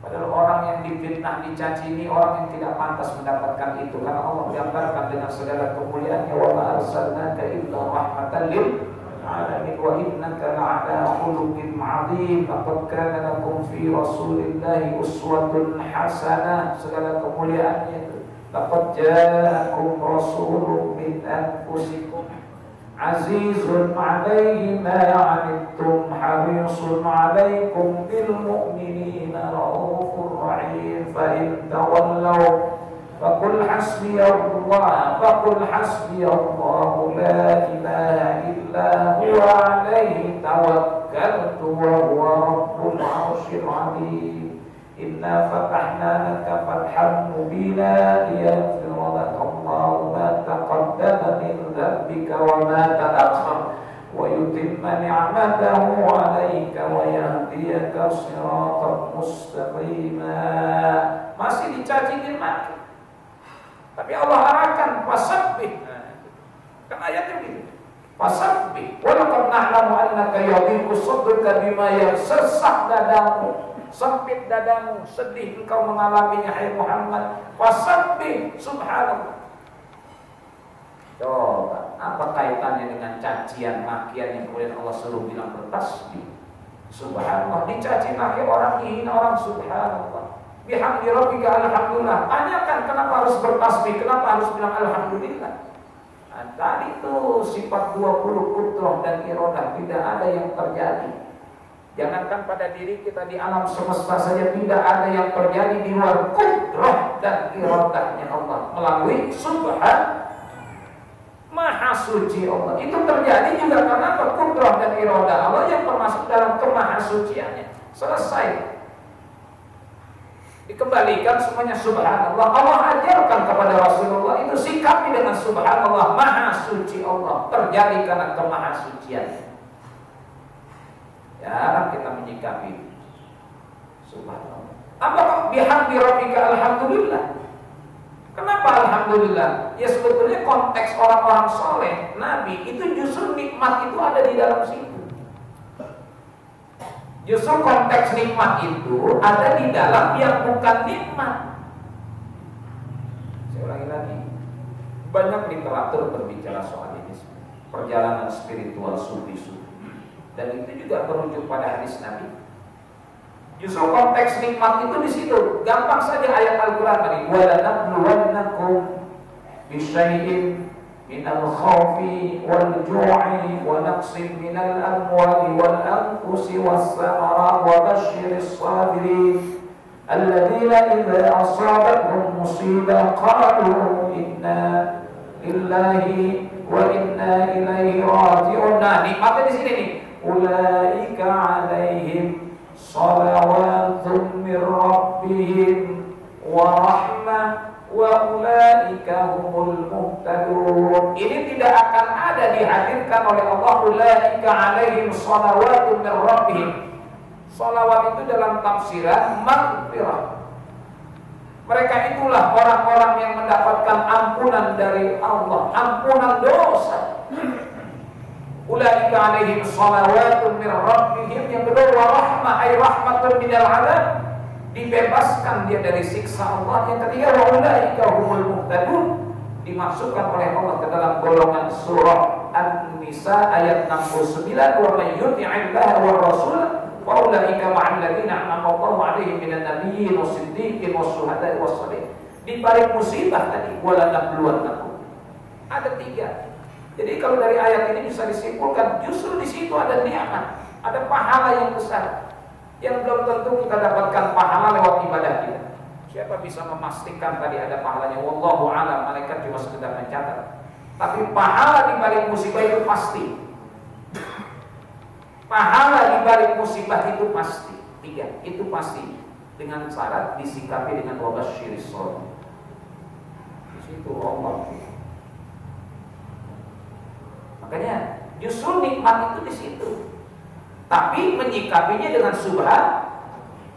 Padahal orang yang difitnah, dicaci ini orang yang tidak pantas mendapatkan itu, karena Allah gambarkan dengan segala kemuliaannya, wa ma arsalnaka illa rahmatan lil alamin wa innaka la'ala khuluqin 'adzim. Laqad kana lakum fi rasulillahi uswatun hasanah, segala kemuliaannya itu. Laqad ja'akum rasulun min anfusikum azizun 'alaihi ma 'anittum harisun 'alaikum bil mu'minina raufur rahim. Fa in tawallaw faqul hasbiyallah la ilaha illa huwa 'alaihi tawakkaltu wa huwa rabbul 'arsyil 'azim. Inna fatahna laka fathan mubina liyaghfira laka Allahu ma taqaddama min dhanbika wa ma ta'akhkhara wa yutimma ni'matahu 'alaika wa yahdiyaka siratan mustaqima. Masih dicaci maki, tapi Allah arahkan fasabbih. Kan ayatnya begitu. Fasabbih wa laqad na'lamu annaka yadhiqu sadruka bima yasesak dadamu, sempit dadamu, sedih engkau mengalaminya hai Muhammad. Fasabbih, subhanallah. Coba, apa kaitannya dengan cacian, makian yang kemudian Allah suruh bilang bertasbih? Subhanallah, dicaci maki orang, dihina orang, subhanallah. Bihamdi rabbika alhamdulillah. Tanyakan kenapa harus bertasbih, kenapa harus bilang alhamdulillah. Nah, tadi itu sifat 20 kudrah dan iradah tidak ada yang terjadi. Jangankan pada diri kita, di alam semesta saja tidak ada yang terjadi di luar kudrah dan iradahnya Allah melalui subhan, maha suci Allah. Itu terjadi juga karena kudrah dan iradah Allah yang termasuk dalam kemahasuciannya. Selesai, dikembalikan semuanya subhanallah. Allah ajarkan kepada Rasulullah itu sikapi dengan subhanallah, maha suci Allah, terjadi karena kemahasuciannya. Jarang kita menyikapi subhanallah. Apa bihamdi rabbika alhamdulillah? Kenapa alhamdulillah? Ya sebetulnya konteks orang-orang soleh, Nabi itu justru nikmat itu ada di dalam situ. Justru konteks nikmat itu ada di dalam yang bukan nikmat. Saya ulangi lagi, banyak literatur berbicara soal ini, perjalanan spiritual sufi-sufi. Dan itu juga merujuk pada hadis Nabi. Justru konteks nikmat itu di situ. Gampang saja ayat Al-Quran tadi. Wa lanabluwannakum bisyai'in minal khawfi wal ju'i wa naqsin minal amwali wal anfusi was samarat wa basyiris sabirin alladzina idza asabatuhum musibah qalu inna lillahi wa inna ilaihi raji'un. Nah, nikmatnya di sini nih. Ulaika alaihim salawatun min rabbihim wa rahmah wa ulaika humul muhtadun. Ini tidak akan ada ada dihadirkan oleh Allah, ulaika alaihim shalawatun min rabbihim. Shalawat itu dalam tafsiran maghfirah. Mereka itulah orang-orang yang mendapatkan ampunan dari Allah, ampunan dosa. Ulaika alaihim shalawatun min rabbihim. Yang kedua, wa rahmah ay rahmatun minal adzab, dibebaskan dia dari siksa Allah. Yang ketiga, wa ulaika humul muhtadun, dimasukkan oleh Allah ke dalam golongan surah An-Nisa ayat 69, wa may yuti'illaha wa rasul fa ulaika ma'al ladzina an'ama Allahu 'alaihim minan nabiyyin was-siddiqin was-syuhada'i was-shalihin. Di balik musibah tadi, wala nabluwannakum, ada 3. Jadi kalau dari ayat ini bisa disimpulkan, justru di situ ada nikmat, ada pahala yang besar yang belum tentu kita dapatkan pahala lewat ibadah kita. Siapa bisa memastikan tadi ada pahalanya? Wallahu a'lam, malaikat cuma sekedar mencatat. Tapi pahala di balik musibah itu pasti. Pahala di balik musibah itu pasti. 3, itu pasti. Dengan syarat disikapi dengan wabasyiris sholihin. Di situ Allah. Makanya justru nikmat itu di situ. Tapi menyikapinya dengan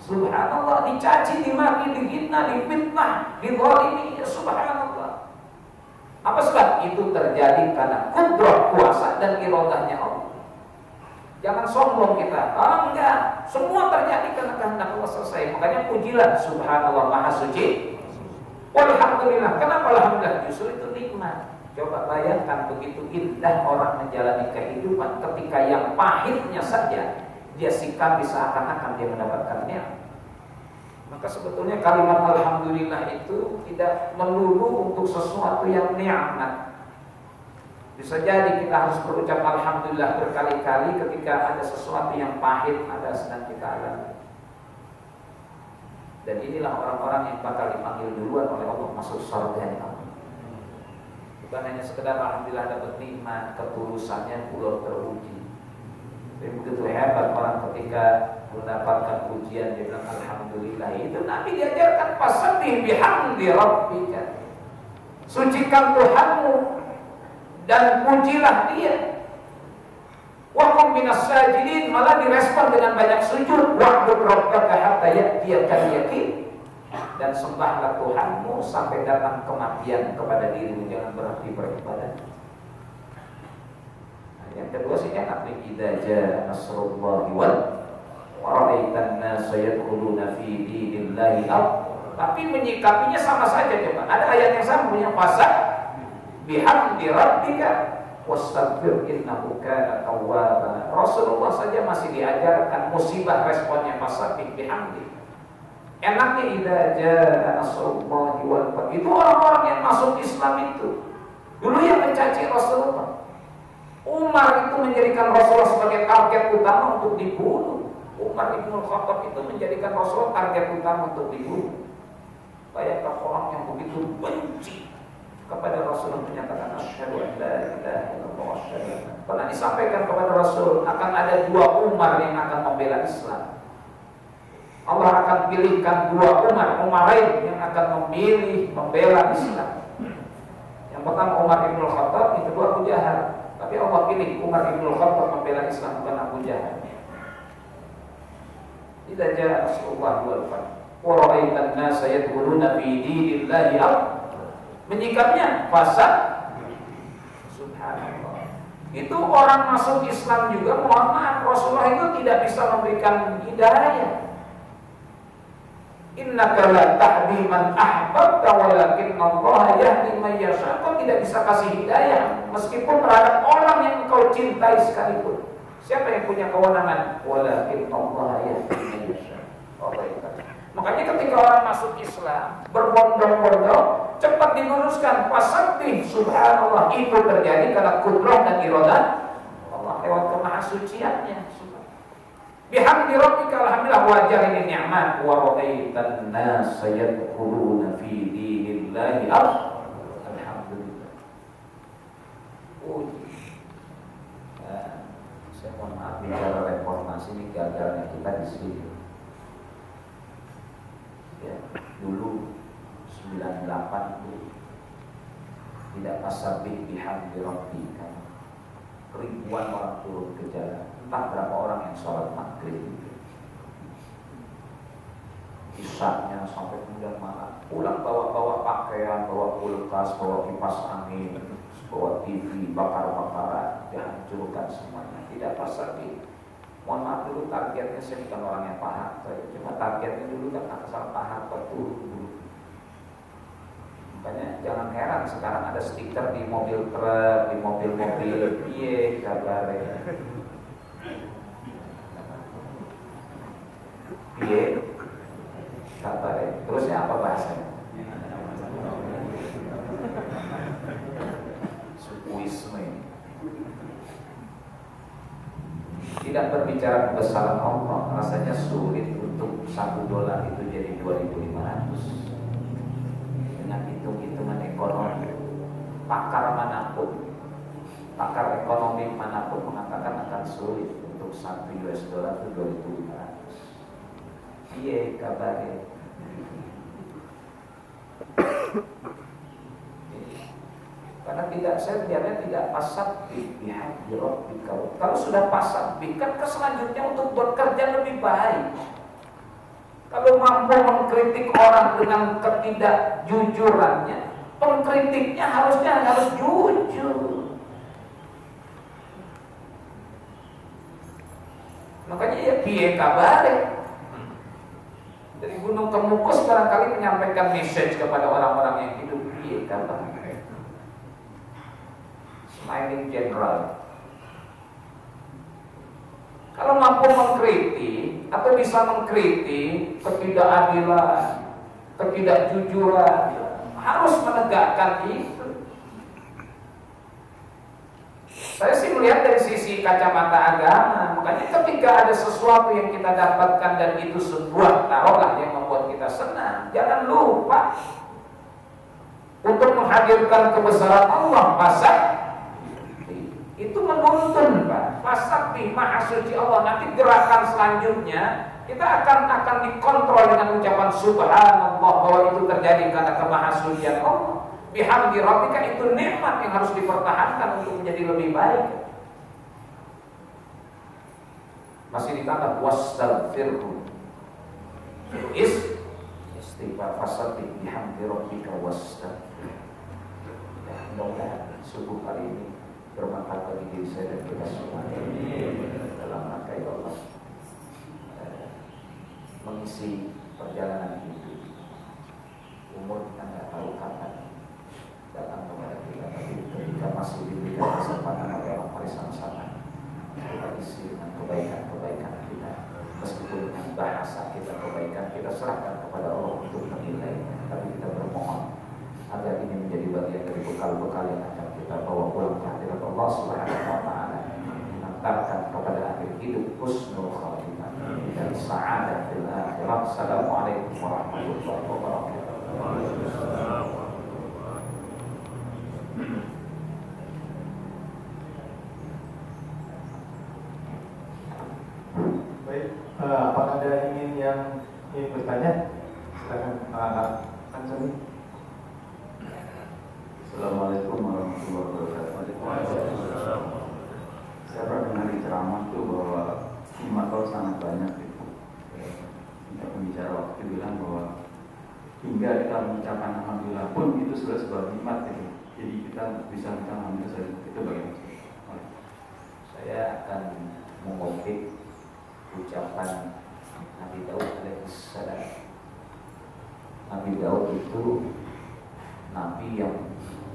subhanallah, dicaci, dimaki, dihina, difitnah, dizalimi, ya subhanallah. Apa sebab? Itu terjadi karena kudrah, kuasa dan iradahnya Allah. Jangan sombong kita. Enggak, semua terjadi karena kehendak Allah selesai. Makanya pujilah subhanallah maha suci. Alhamdulillah. Kenapa alhamdulillah? Justru itu nikmat. Coba bayangkan begitu indah orang menjalani kehidupan ketika yang pahitnya saja dia sikapi seakan-akan dia mendapatkan nikmat. Maka sebetulnya kalimat alhamdulillah itu tidak melulu untuk sesuatu yang nikmat. Bisa jadi kita harus berucap alhamdulillah berkali-kali ketika ada sesuatu yang pahit ada sedang kita alami. Dan inilah orang-orang yang bakal dipanggil duluan oleh Allah masuk surga Allah. Bukan hanya sekedar alhamdulillah dapat nikmat, ketulusannya pula teruji. Tapi begitu hebat orang ketika mendapatkan ujian dia bilang alhamdulillah. Itu Nabi diajarkan fasabbih bihamdi rabbika. Sucikan Tuhanmu dan pujilah Dia. Wa qum minas sajidin, malah direspon dengan banyak sujud. Wa'bud rabbaka hatta ya'tiyakal yaqin. Dan sembahlah Tuhanmu sampai datang kematian kepada dirimu, jangan berhenti beribadah. Nah, yang kedua sih enak nih, idza jaa nasrullahi wal ra'aitan nasa yadkhuluna fi dinillahi tapi menyikapinya sama saja coba. Ada ayat yang sama punya fasa bihamdi rabbika wastaghfir innahu kana tawwaba. Rasulullah saja masih diajarkan musibah responnya fasa bihamdi. Enaknya idza jaa nasrullahi wal fath. Itu orang-orang yang masuk Islam itu dulu yang mencaci Rasulullah. Umar itu menjadikan Rasulullah sebagai target utama untuk dibunuh. Umar Ibn Khattab itu menjadikan Rasulullah target utama untuk dibunuh. Bayangkan orang yang begitu benci kepada Rasulullah menyatakan asyhadu an la ilaha illallah wa asyhadu. Pernah disampaikan kepada Rasul akan ada 2 Umar yang akan membela Islam. Allah akan pilihkan 2 Umarain yang akan memilih membela Islam. Yang pertama Umar Ibn Khattab, yang kedua Abu Jahal. Tapi Allah pilih Umar Ibn Khattab membela Islam, bukan Abu Jahal. Idza jaa Rasulullah wal fath wa ra'aitan nasa yadkhuluna fi dinillahi menyikapnya fasa subhanallah. Itu orang masuk Islam juga, mohon maaf, Rasulullah itu tidak bisa memberikan hidayah. Innaka la tahdi man ahbabta walakin Allah yahdi man yasha. Kau tidak bisa kasih hidayah meskipun terhadap orang yang kau cintai sekalipun. Siapa yang punya kewenangan? Walakin Allah yahdi man yasha. Makanya ketika orang masuk Islam berbondong-bondong, cepat diluruskan fasabbih subhanallah. Itu terjadi karena kudrah dan iradah Allah lewat kemahasuciannya. Bihamdi rabbika, alhamdulillah, wajar ini nikmat. Wa ra'aitan nasa yadkhuluna fi dinillahi alhamdulillah. Saya mohon maaf bicara reformasi ini gagalnya kita di sini. Ya, dulu 98 itu tidak fasabbih bihamdi rabbika. ribuan orang turun ke jalan. Entah berapa orang yang sholat maghrib. Isanya sampai kemudian malam. Pulang bawa pakaian, bawa kulkas, bawa kipas angin, bawa TV, bakar-bakaran, dihancurkan semuanya. Tidak pas lagi. Mohon maaf dulu targetnya saya bukan orang yang paham. Cuma targetnya dulu kan asal paham betul dulu. Makanya jangan heran sekarang ada stiker di mobil truk, di mobil-mobil, piye kabare. Piye kabare. Terusnya apa bahasanya? Sukuisme. Tidak berbicara kebesaran Allah, rasanya sulit untuk $1 itu jadi 2.500. Dengan hitung-hitungan ekonomi, pakar manapun, pakar ekonomi manapun mengatakan akan sulit untuk $1 itu 2.500. Iya kabarnya. Karena tidak, saya lihatnya tidak pasang pihak birok. Kalau sudah pasang kan ke selanjutnya untuk bekerja lebih baik. Kalau mampu mengkritik orang dengan ketidakjujurannya, pengkritiknya harus jujur. Makanya ya piye kabare. Dari Gunung Kemukus barangkali menyampaikan message kepada orang-orang yang hidup piye kabare. Smiling General. Kalau mampu mengkritik atau bisa mengkritik ketidakadilan, ketidakjujuran, harus menegakkan itu. Saya sih melihat dari sisi kacamata agama. Makanya ketika ada sesuatu yang kita dapatkan dan itu sebuah taruhlah yang membuat kita senang, jangan lupa untuk menghadirkan kebesaran Allah. Masa itu menuntun, Pak. Fasabih maha suci Allah. Nanti gerakan selanjutnya kita akan dikontrol dengan ucapan subhanallah, bahwa itu terjadi karena kemahasucian Allah. Bihamdi rabbika, itu nikmat yang harus dipertahankan untuk menjadi lebih baik. Masih ditambah wastaghfirhu. Istighfar, fasabih bihamdi rabbika wastaghfir. Ya, mudah-mudahan subuh kali ini bermanfaat bagi diri saya dan kita semua dalam rangka Allah mengisi perjalanan hidup. Umur kita nggak tahu kapan datang kepada kita, tapi ketika masih diberikan kesempatan oleh Allah mari sama-sama kita isi dengan kebaikan-kebaikan kita. Meskipun dengan bahasa kita kebaikan, kita serahkan kepada Allah untuk menilai, tapi kita bermohon agar ini menjadi bagian dari bekal-bekal yang akan kita bawa pulang ke hadirat Allah Subhanahu wa taala, mengantarkan kepada akhir hidup husnul khatimah dan sa'adah fil akhirah. Assalamualaikum warahmatullahi wabarakatuh. Baik, apakah ada yang ingin bertanya? Silakan Pak Ansoni. Assalamualaikum warahmatullahi wabarakatuh. Saya pernah dengar di ceramah itu bahwa nikmat sangat banyak itu. Pembicara waktu itu bilang bahwa hingga kita mengucapkan alhamdulillah pun itu sudah sebuah nikmat gitu. Jadi kita bisa mengucapkan alhamdulillah saja. Itu bagaimana? Saya akan mengutip ucapan Nabi Daud alaihissalam. Nabi Daud itu nabi yang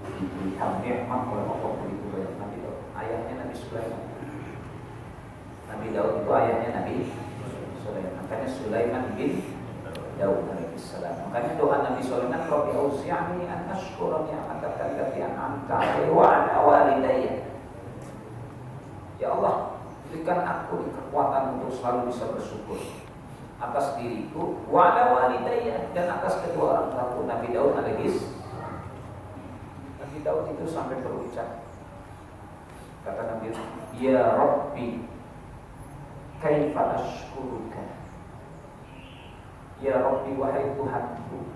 diberikan nikmat oleh Allah begitu banyak. Nabi Daud, ayahnya Nabi Sulaiman. Nabi Daud itu ayahnya Nabi Sulaiman. Makanya Sulaiman bin Daud alaihissalam. Makanya doa Nabi Sulaiman, Rabbi auzi'ni an ashkura ni'mataka allati an'amta 'alayya wa 'ala walidayya. Ya Allah, berikan aku kekuatan untuk selalu bisa bersyukur atas diriku, wa 'ala walidayya, dan atas kedua orang tuaku. Nabi Daud alaihissalam. Nabi Daud itu sampai berucap, kata Nabi, ya Rabbi kaifa ashkuruka. Ya Rabbi, wahai Tuhanku,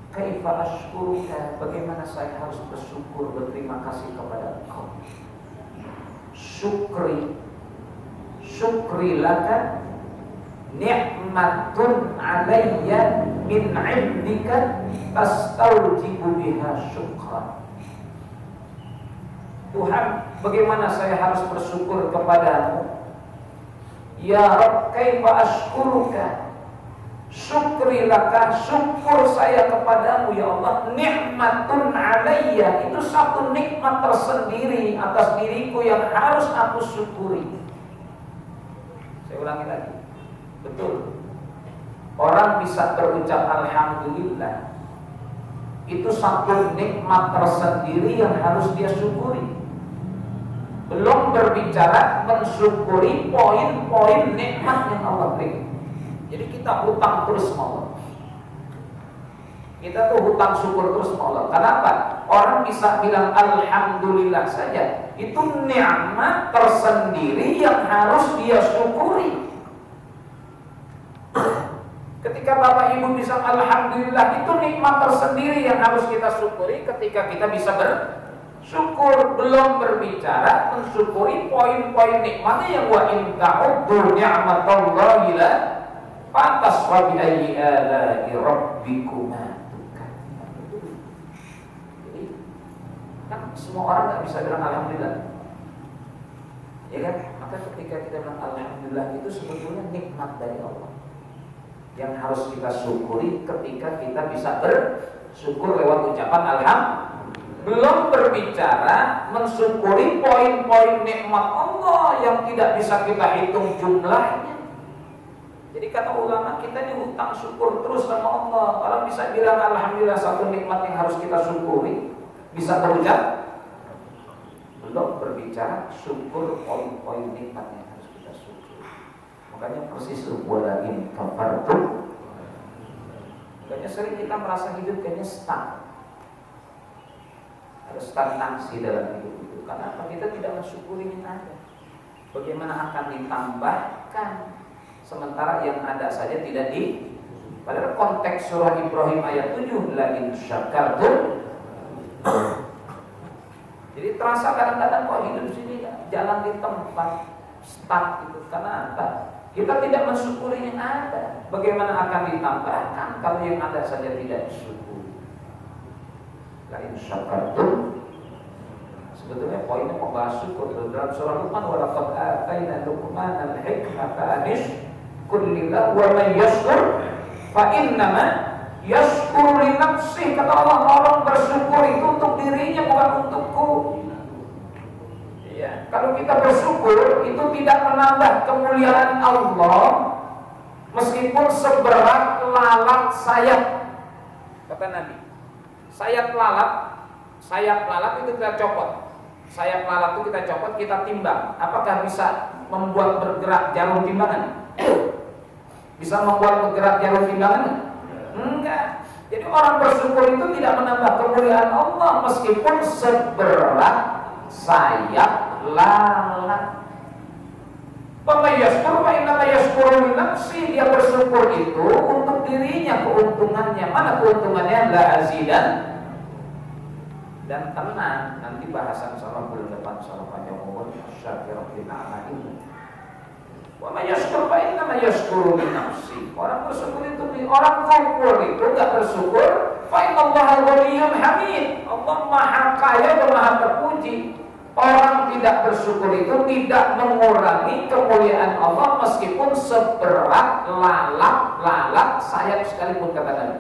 kaifa ashkuruka, bagaimana saya harus bersyukur, berterima kasih kepada Engkau. syukri laka ni'matun alayya min 'indika tastawjibu biha syukran. Tuhan, bagaimana saya harus bersyukur kepadamu? Ya Rabb, kaifa ashkuruka? Syukri laka, syukur saya kepadamu ya Allah. Ni'matun alayya, itu satu nikmat tersendiri atas diriku yang harus aku syukuri. Saya ulangi lagi. Betul. Orang bisa berucap alhamdulillah, itu satu nikmat tersendiri yang harus dia syukuri. Belum berbicara mensyukuri poin-poin nikmat yang Allah beri. Jadi kita hutang terus sama Allah. Kita tuh hutang syukur terus sama Allah. Kenapa? Orang bisa bilang alhamdulillah saja, itu nikmat tersendiri yang harus dia syukuri. Ketika Bapak Ibu bisa alhamdulillah, itu nikmat tersendiri yang harus kita syukuri ketika kita bisa bersyukur. Belum berbicara mensyukuri poin-poin nikmatnya yang wa in ta'uddu ni'matallahi la pantas wa bi ayyi ala'i rabbikuma tukadziban. Jadi kan semua orang nggak bisa bilang alhamdulillah, ya kan? Maka ketika kita bilang alhamdulillah, itu sebetulnya nikmat dari Allah yang harus kita syukuri ketika kita bisa bersyukur lewat ucapan alhamdulillah. Belum berbicara mensyukuri poin-poin nikmat Allah yang tidak bisa kita hitung jumlahnya. Jadi kata ulama, kita ini hutang syukur terus sama Allah. Kalau bisa bilang alhamdulillah, satu nikmat yang harus kita syukuri, bisa berucap. Belum berbicara syukur poin-poin nikmat yang harus kita syukuri. Makanya persis walakin kafartu. Makanya sering kita merasa hidup kayaknya stuck. Ada stagnasi dalam hidup itu. Kenapa? Kita tidak mensyukuri yang ada. Bagaimana akan ditambahkan sementara yang ada saja tidak di. Padahal konteks surah Ibrahim ayat 7, la in syakartum. Jadi terasa kadang-kadang kok hidup sini jalan di tempat stuck itu. Karena apa? Kita tidak mensyukuri yang ada. Bagaimana akan ditambahkan kalau yang ada saja tidak disyukuri? La in syakartum. Sebetulnya poinnya membahas syukur. Dalam surah Luqman, wa laqad atayna Luqmana al-hikmata anishkur lillah wa man yashkur fa innama yashkuru li nafsihi. Kata Allah, orang bersyukur itu untuk dirinya, bukan untukku. Ya, kalau kita bersyukur itu tidak menambah kemuliaan Allah meskipun seberat lalat sayap. Kata Nabi, sayap lalat itu kita copot. Sayap lalat itu kita copot, kita timbang. Apakah bisa membuat bergerak jarum timbangan? Bisa membuat bergerak jarum timbangan? Enggak. Jadi orang bersyukur itu tidak menambah kemuliaan Allah meskipun seberat sayap lalat. Pemayyaskur fa inna yashkuru li nafsi, dia bersyukur itu untuk dirinya. Keuntungannya mana? Keuntungannya la azidan. Dan tenang, nanti bahasan sama bulan depan sama panjang umur syakirah bin a'main. Wa may yashkur fa inna yashkuru li nafsi. Orang bersyukur itu, orang kufur itu enggak bersyukur, fa innallaha ghaniyyun hamid. Allah Maha Kaya dan Maha Terpuji. Orang tidak bersyukur itu tidak mengurangi kemuliaan Allah meskipun seberat lalat sayap sekalipun, kata Nabi.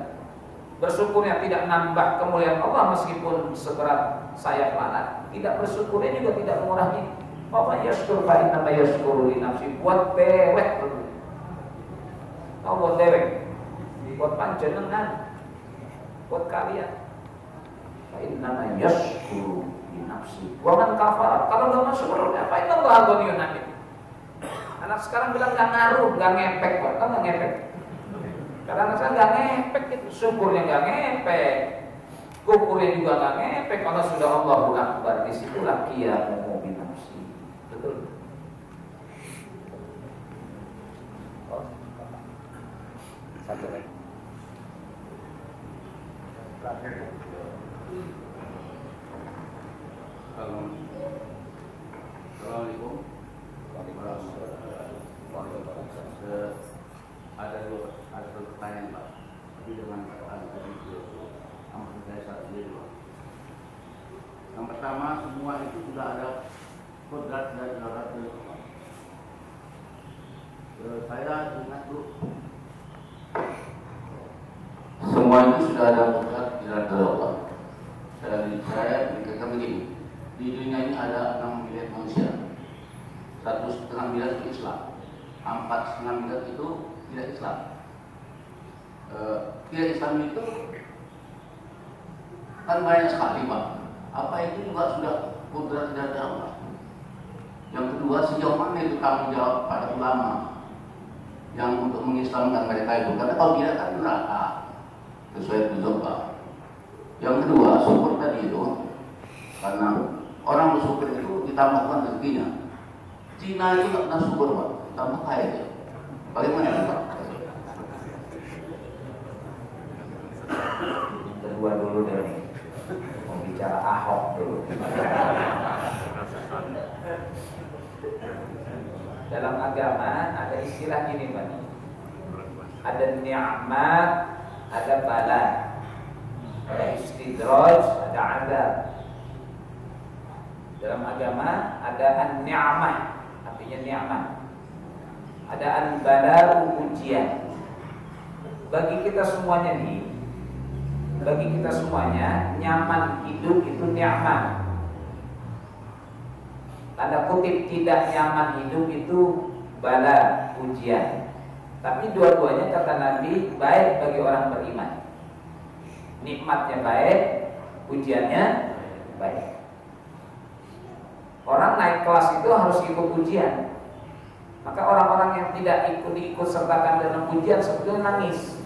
Bersyukurnya tidak nambah kemuliaan Allah meskipun seberat sayap lalat. Tidak bersyukurnya juga tidak mengurangi. Wa yashkur fa inna ma yashkuru li nafsi. Buat dewek. Tahu buat dewek? Buat panjenengan. Buat kalian. Fa inna ma yashkuru li nafsi. Wa man kafara, kalau enggak bersyukur apa itu Allah ghaniyun hamid. Anak sekarang bilang enggak ngaruh, enggak ngepek, kok enggak ngepek. Kadang saya nggak ngepek itu, syukurnya nggak ngepek, kufurnya juga nggak ngepek. Kalau sudah Allahu Akbar, disitulah qiyamu bi nafsi. Betul. Oh, satu lagi. Kalau Pertama, semua itu sudah ada kodrat dan irodat dari Allah. Saya ingat dulu. Semua itu sudah ada kodrat irodat dari Allah. Saya berkata begini, di dunia ini ada 6 miliar manusia, 1,5 miliar itu Islam, 4,5 miliar itu tidak Islam. Tidak Islam itu kan banyak sekali, Pak. Apa itu juga sudah kodrat dari Allah. Yang kedua, sejauh mana itu tanggung jawab pada ulama yang untuk mengislamkan mereka itu, karena kalau tidak kan neraka sesuai Buzoba. Yang kedua, syukur tadi itu, karena orang bersyukur itu ditambahkan rezekinya. Cina itu nggak pernah syukur, Pak, tambah kaya dia. Bagaimana itu, Pak? Kedua dulu deh nih, mau bicara Ahok dulu. Dalam agama ada istilah gini, Pak. Ada ni'mat, ada bala, ada istidraj, ada azab. Dalam agama ada an-ni'mah, artinya ni'mah. Ada an-bala, ujian. Bagi kita semuanya nih, bagi kita semuanya nyaman hidup itu ni'mah. Tanda kutip tidak nyaman hidup itu bala, ujian. Tapi dua-duanya kata Nabi baik bagi orang beriman. Nikmatnya baik, ujiannya baik. Orang naik kelas itu harus ikut ujian. Maka orang-orang yang tidak diikut sertakan dalam ujian sebetulnya nangis.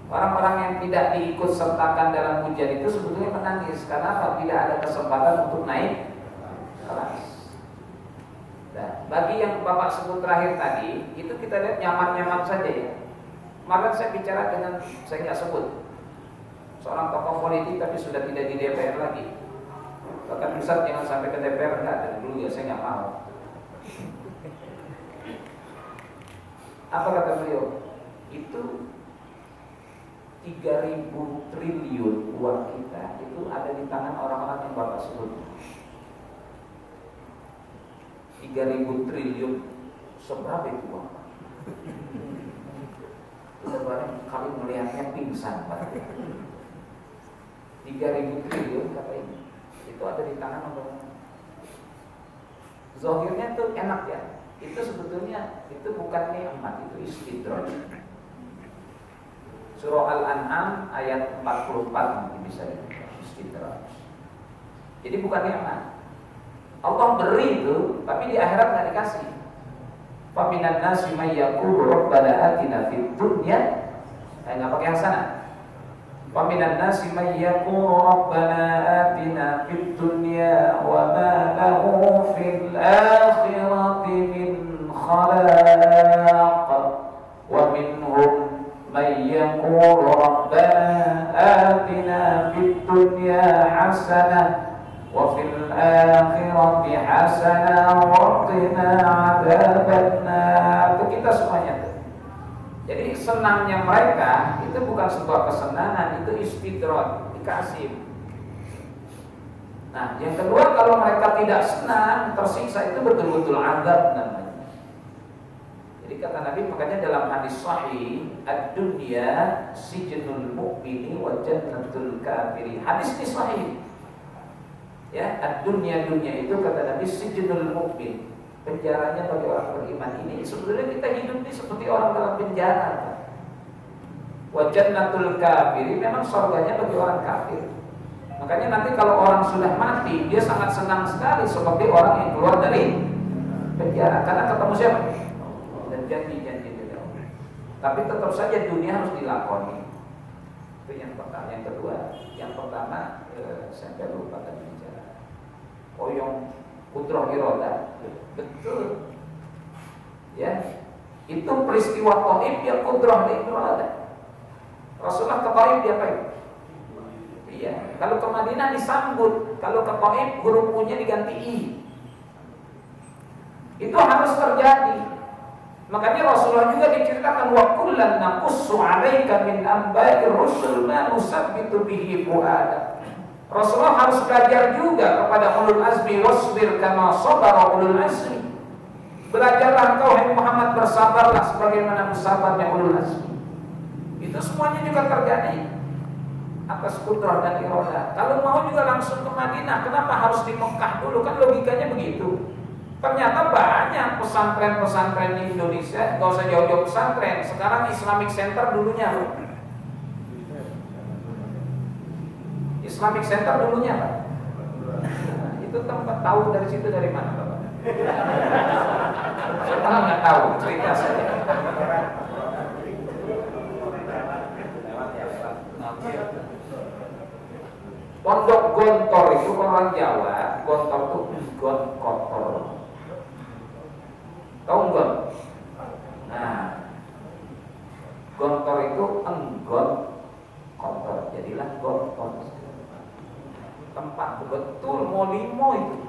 Orang-orang yang tidak diikut sertakan dalam ujian itu sebetulnya menangis. Karena apa? Tidak ada kesempatan untuk naik kelas. Nah, bagi yang Bapak sebut terakhir tadi, itu kita lihat nyaman-nyaman saja ya. Kemarin saya bicara dengan, saya nggak sebut, seorang tokoh politik tapi sudah tidak di DPR lagi. Bahkan Ustaz jangan sampai ke DPR, enggak, dari dulu ya saya nggak mau. Apa kata beliau? Itu 3.000 triliun uang kita itu ada di tangan orang-orang yang Bapak sebut. 3.000 triliun seberapa itu uang? Sebenarnya kami melihatnya pingsan, Pak. 3.000 triliun kata ini, itu ada di tangan orang. Zahirnya tuh enak ya. Itu sebetulnya itu bukan nikmat, itu istidraj. Surah Al-An'am ayat 44 nanti bisa dibuka, istidraj. Jadi bukan nikmat. Allah beri itu, tapi di akhirat nggak dikasih. Fa minan nasi may yaqulu rabbana atina fid dunya, nggak pakai hasanah. Fa minan nasi may yaqulu rabbana atina fid dunya wa ma lahu fil akhirati min khalaq wa minhum may yaqulu rabbana atina fid dunya hasanah wa fil akhirati hasanah wa qina adzabannar. Itu kita semuanya tuh. Jadi senangnya mereka itu bukan sebuah kesenangan, itu istidraj, dikasih. Nah, yang kedua, kalau mereka tidak senang, tersiksa, itu betul-betul azab namanya. Jadi kata Nabi, makanya dalam hadis sahih, ad-dunya sijnul mu'mini wa jannatul kafiri. Hadis ini sahih. Ya, ad-dunya, dunia itu kata Nabi sijnul mu'min, penjaranya bagi orang beriman. Ini sebetulnya kita hidup ini seperti orang dalam penjara. Wa jannatul kafiri, memang surganya bagi orang kafir. Makanya nanti kalau orang sudah mati, dia sangat senang sekali seperti orang yang keluar dari penjara, karena ketemu siapa? Dan janji-janji dari Allah. Tapi tetap saja dunia harus dilakoni. Itu yang pertama. Yang kedua, yang pertama saya lupa tadi bicara. Oyong kudrah iroda, betul. Ya, itu peristiwa Taif yang kudrah iroda. Rasulullah ke Taif dia apa? Iya. Kalau ke Madinah disambut, kalau ke Taif huruf U-nya diganti I. Itu harus terjadi. Makanya Rasulullah juga diceritakan wa kullan naqussu 'alaika min anba'ir rusul ma nusabbitu bihi fu'adak. Rasulullah harus belajar juga kepada ulul azmi, wasbir kama sabara ulul azmi. Belajarlah engkau hai Muhammad, bersabarlah sebagaimana bersabarnya ulul azmi. Itu semuanya juga terjadi atas kudrah dan iradah. Kalau mau juga langsung ke Madinah, kenapa harus di Mekah dulu? Kan logikanya begitu. Ternyata banyak pesantren-pesantren di Indonesia, gak usah jauh-jauh pesantren. Sekarang Islamic Center dulunya loh. Islamic Center dulunya Pak. Nah, itu tempat tahu dari situ dari mana Bapak? Saya malah nggak tahu, cerita saja. Pondok Gontor itu orang Jawa, Gontor itu gon kotor. Tahu gon? Nah, Gontor itu enggon kotor, jadilah Gontor. Tempat betul molimo itu.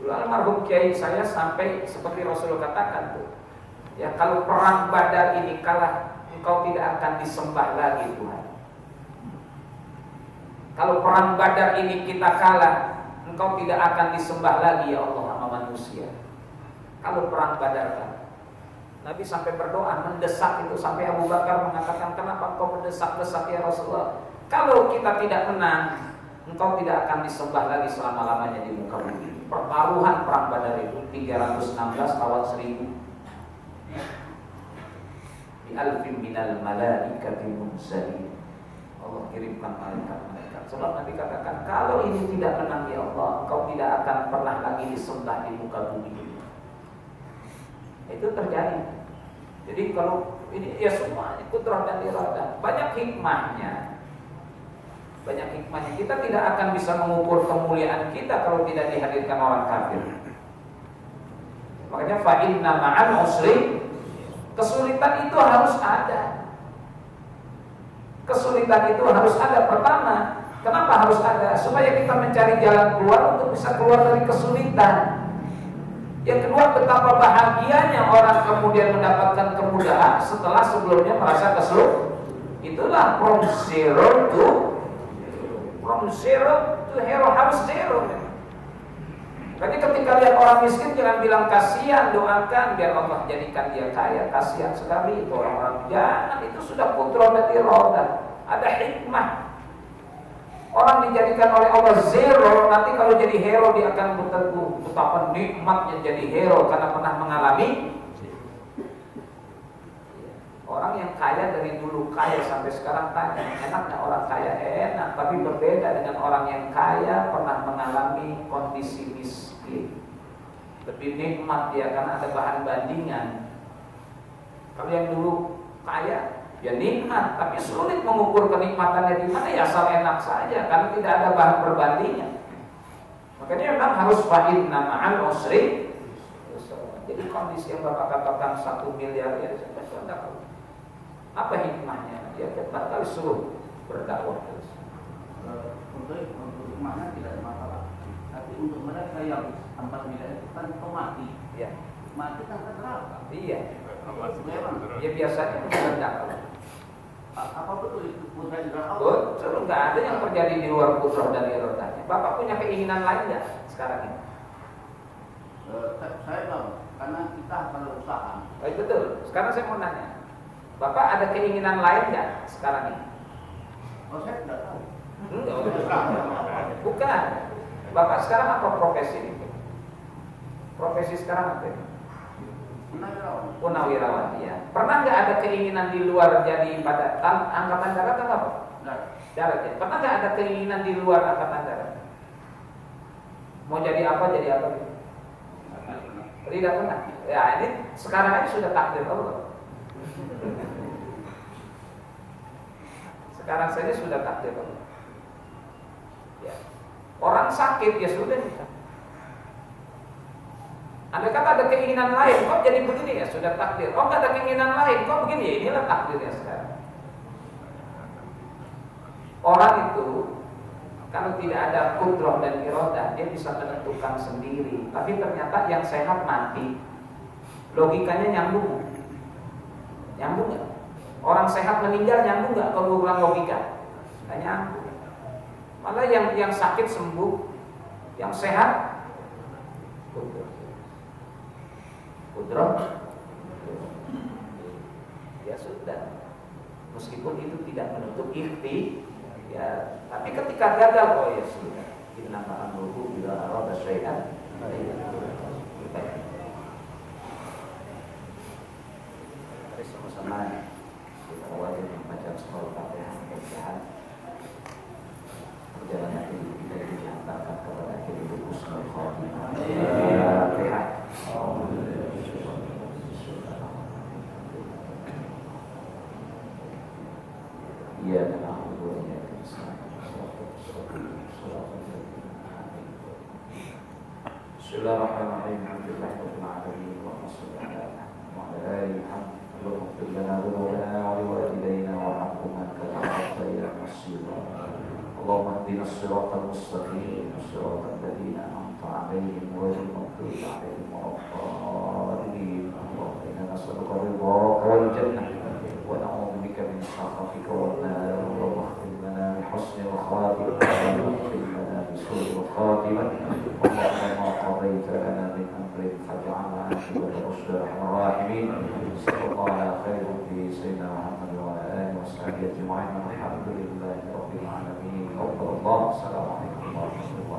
Dulu almarhum kiai saya sampai seperti Rasulullah katakan tuh, ya kalau perang Badar ini kalah, engkau tidak akan disembah lagi Tuhan. Kalau perang Badar ini kita kalah, engkau tidak akan disembah lagi ya Allah sama manusia. Kalau perang Badar kan, Nabi sampai berdoa mendesak itu, sampai Abu Bakar mengatakan, kenapa engkau mendesak-desak ya Rasulullah? Kalau kita tidak menang, engkau tidak akan disembah lagi selama-lamanya di muka bumi. Pertaruhan perang Badar itu 316 lawan 1000. Bi alfin minal malaikati munzalin. Allah kirimkan malaikat-malaikat. Sebab Nabi katakan, kalau ini tidak menang ya Allah, engkau tidak akan pernah lagi disembah di muka bumi ini. Itu terjadi. Jadi kalau ini ya semua kudrah dan iradah, banyak hikmahnya. Banyak hikmahnya. Kita tidak akan bisa mengukur kemuliaan kita kalau tidak dihadirkan orang kafir. Makanya fa inna ma'al usri, kesulitan itu harus ada. Kesulitan itu harus ada. Pertama, kenapa harus ada? Supaya kita mencari jalan keluar untuk bisa keluar dari kesulitan. Yang kedua, betapa bahagianya orang kemudian mendapatkan kemudahan setelah sebelumnya merasa kesulitan. Itulah from zero to hero, harus zero. Jadi ketika lihat orang miskin jangan bilang kasihan, doakan biar Allah jadikan dia kaya. Kasihan sekali itu orang-orang, jangan, itu sudah kudrah dan iradah. Ada hikmah. Orang dijadikan oleh Allah zero, nanti kalau jadi hero dia akan berteguh betapa nikmatnya jadi hero karena pernah mengalami. Orang yang kaya dari dulu kaya sampai sekarang tanya, enaknya orang kaya? Enak, tapi berbeda dengan orang yang kaya pernah mengalami kondisi miskin. Lebih nikmat dia karena ada bahan bandingan. Kalau yang dulu kaya, ya nikmat, tapi sulit mengukur kenikmatannya di mana, ya asal enak saja karena tidak ada bahan perbandingan. Makanya memang harus fa'inna ma'al usri. Jadi kondisi yang Bapak katakan 1 miliar ya saya contoh. Apa hikmahnya? Ya kita kali suruh berdakwah terus. Untuk hikmahnya tidak ada masalah. Tapi untuk mereka yang 4 miliar itu kan mati. Ya. Mati kan neraka. Iya. Memang. Ya biasanya berdakwah. Apa betul itu putra neraka? Betul, nggak ada yang terjadi di luar kudrah dan iradahnya. Bapak punya keinginan lain nggak sekarang ini? Saya tahu, karena kita kalau usaha. Betul. Sekarang saya mau nanya, Bapak ada keinginan lain nggak sekarang ini? Oh, saya tidak tahu. Bukan. Bapak sekarang apa profesi ini? Profesi sekarang apa ini? Punawirawan. Ya. Pernah nggak ada keinginan di luar jadi pada angkatan darat atau apa? Darat ya. Pernah nggak ada keinginan di luar angkatan darat? Mau jadi apa? Jadi apa? Tidak pernah. Ya ini sekarang aja sudah takdir Allah. Sekarang saja sudah takdir Allah. Ya. Orang sakit ya sudah. Andai kata ada keinginan lain, kok jadi begini ya sudah takdir. Oh nggak ada keinginan lain, kok begini ya inilah takdirnya sekarang. Orang itu kalau tidak ada kudrah dan iradah dia bisa menentukan sendiri. Tapi ternyata yang sehat mati. Logikanya nyambung. Nyambung nggak? Orang sehat meninggal nyambung nggak kalau ulang logika? Nggak nyambung. Malah yang sakit sembuh, yang sehat kudrah. Ya sudah, meskipun itu tidak menutup ya, tapi ketika gagal, oh ya sudah, innama amruhu idza arada syai'an. Mari sama-sama kita wajib membaca surah Al-Fatihah. Mudah-mudahan perjalanan hidup kita dihantarkan kepada hidup husnul khotimah. Al-Fatihah. Iyyaka na'budu wa iyyaka nasta'in. Bismillahirrahmanirrahim. Alhamdulillahirabbil alamin. Wa sallallahu wa ala alihi Allahumma ighfir lana dhunubana wa liwalidayna warhamhuma kama rabbayana shaghira. Allahumma ihdina as-siratal mustaqim, siratal ladzina an'amta 'alaihim ghairil maghdubi 'alaihim waladdallin. Allahumma inna nas'aluka ridhaka wal jannah wa na'udzu bika min sakhatika wan nar. Allahumma ighfir lana bi husnil khatimah wa ighfir lana bi su'il khatimah. Allahumma qadayta lana min amrin faj'alna 'aqibata rushdil rahimin. Sallallahu ala khairin sayyidina Muhammad wa ala alihi wa sahbihi ajma'in. Alhamdulillahi rabbil alamin. Assalamualaikum warahmatullahi wabarakatuh.